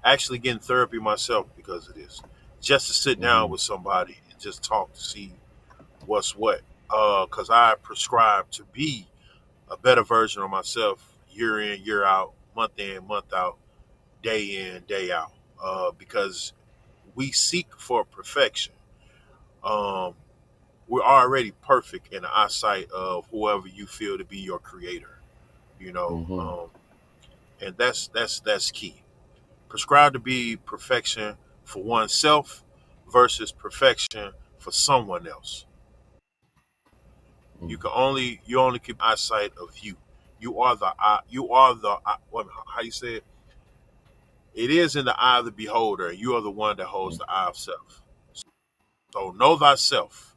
actually getting therapy myself because of this, just to sit down Mm-hmm. with somebody and just talk to see what's what. Because I prescribe to be a better version of myself year in, year out, month in, month out, day in, day out. Because we seek for perfection, we're already perfect in the eyesight of whoever you feel to be your creator. You know, and that's key. Prescribe to be perfection for oneself versus perfection for someone else. You only keep eyesight of you. You are the eye. You are the eye. How you say it? It is in the eye of the beholder. You are the one that holds the eye of self. So know thyself.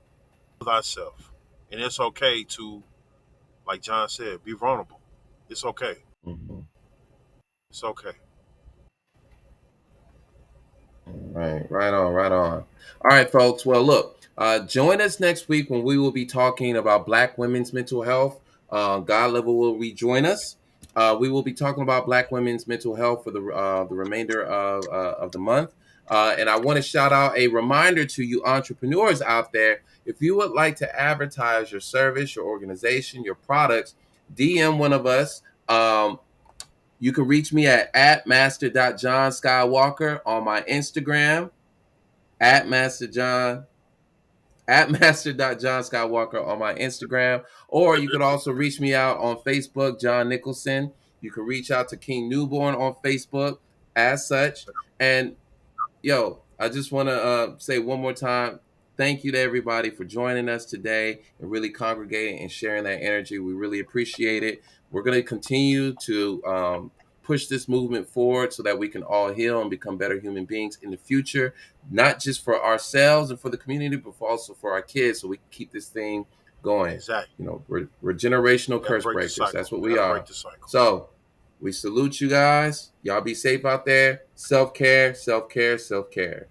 Know thyself, and it's okay to, like John said, be vulnerable. It's okay. It's okay. Right on, right on. All right, folks. Well, look, join us next week when we will be talking about Black women's mental health. God level will rejoin us. We will be talking about Black women's mental health for the remainder of the month. And I want to shout out a reminder to you entrepreneurs out there. If you would like to advertise your service, your organization, your products, DM one of us. You can reach me at master.johnskywalker on my Instagram, at master.john Skywalker on my Instagram. Or you could also reach me out on Facebook, John Nicholson. You can reach out to King Newborn on Facebook as such. And yo, I just want to say one more time, thank you to everybody for joining us today and really congregating and sharing that energy. We really appreciate it. We're going to continue to push this movement forward so that we can all heal and become better human beings in the future, not just for ourselves and for the community, but also for our kids, so we can keep this thing going. Exactly. You know, we're generational curse breakers. That's what we are. So we salute you guys. Y'all be safe out there. Self-care, self-care, self-care.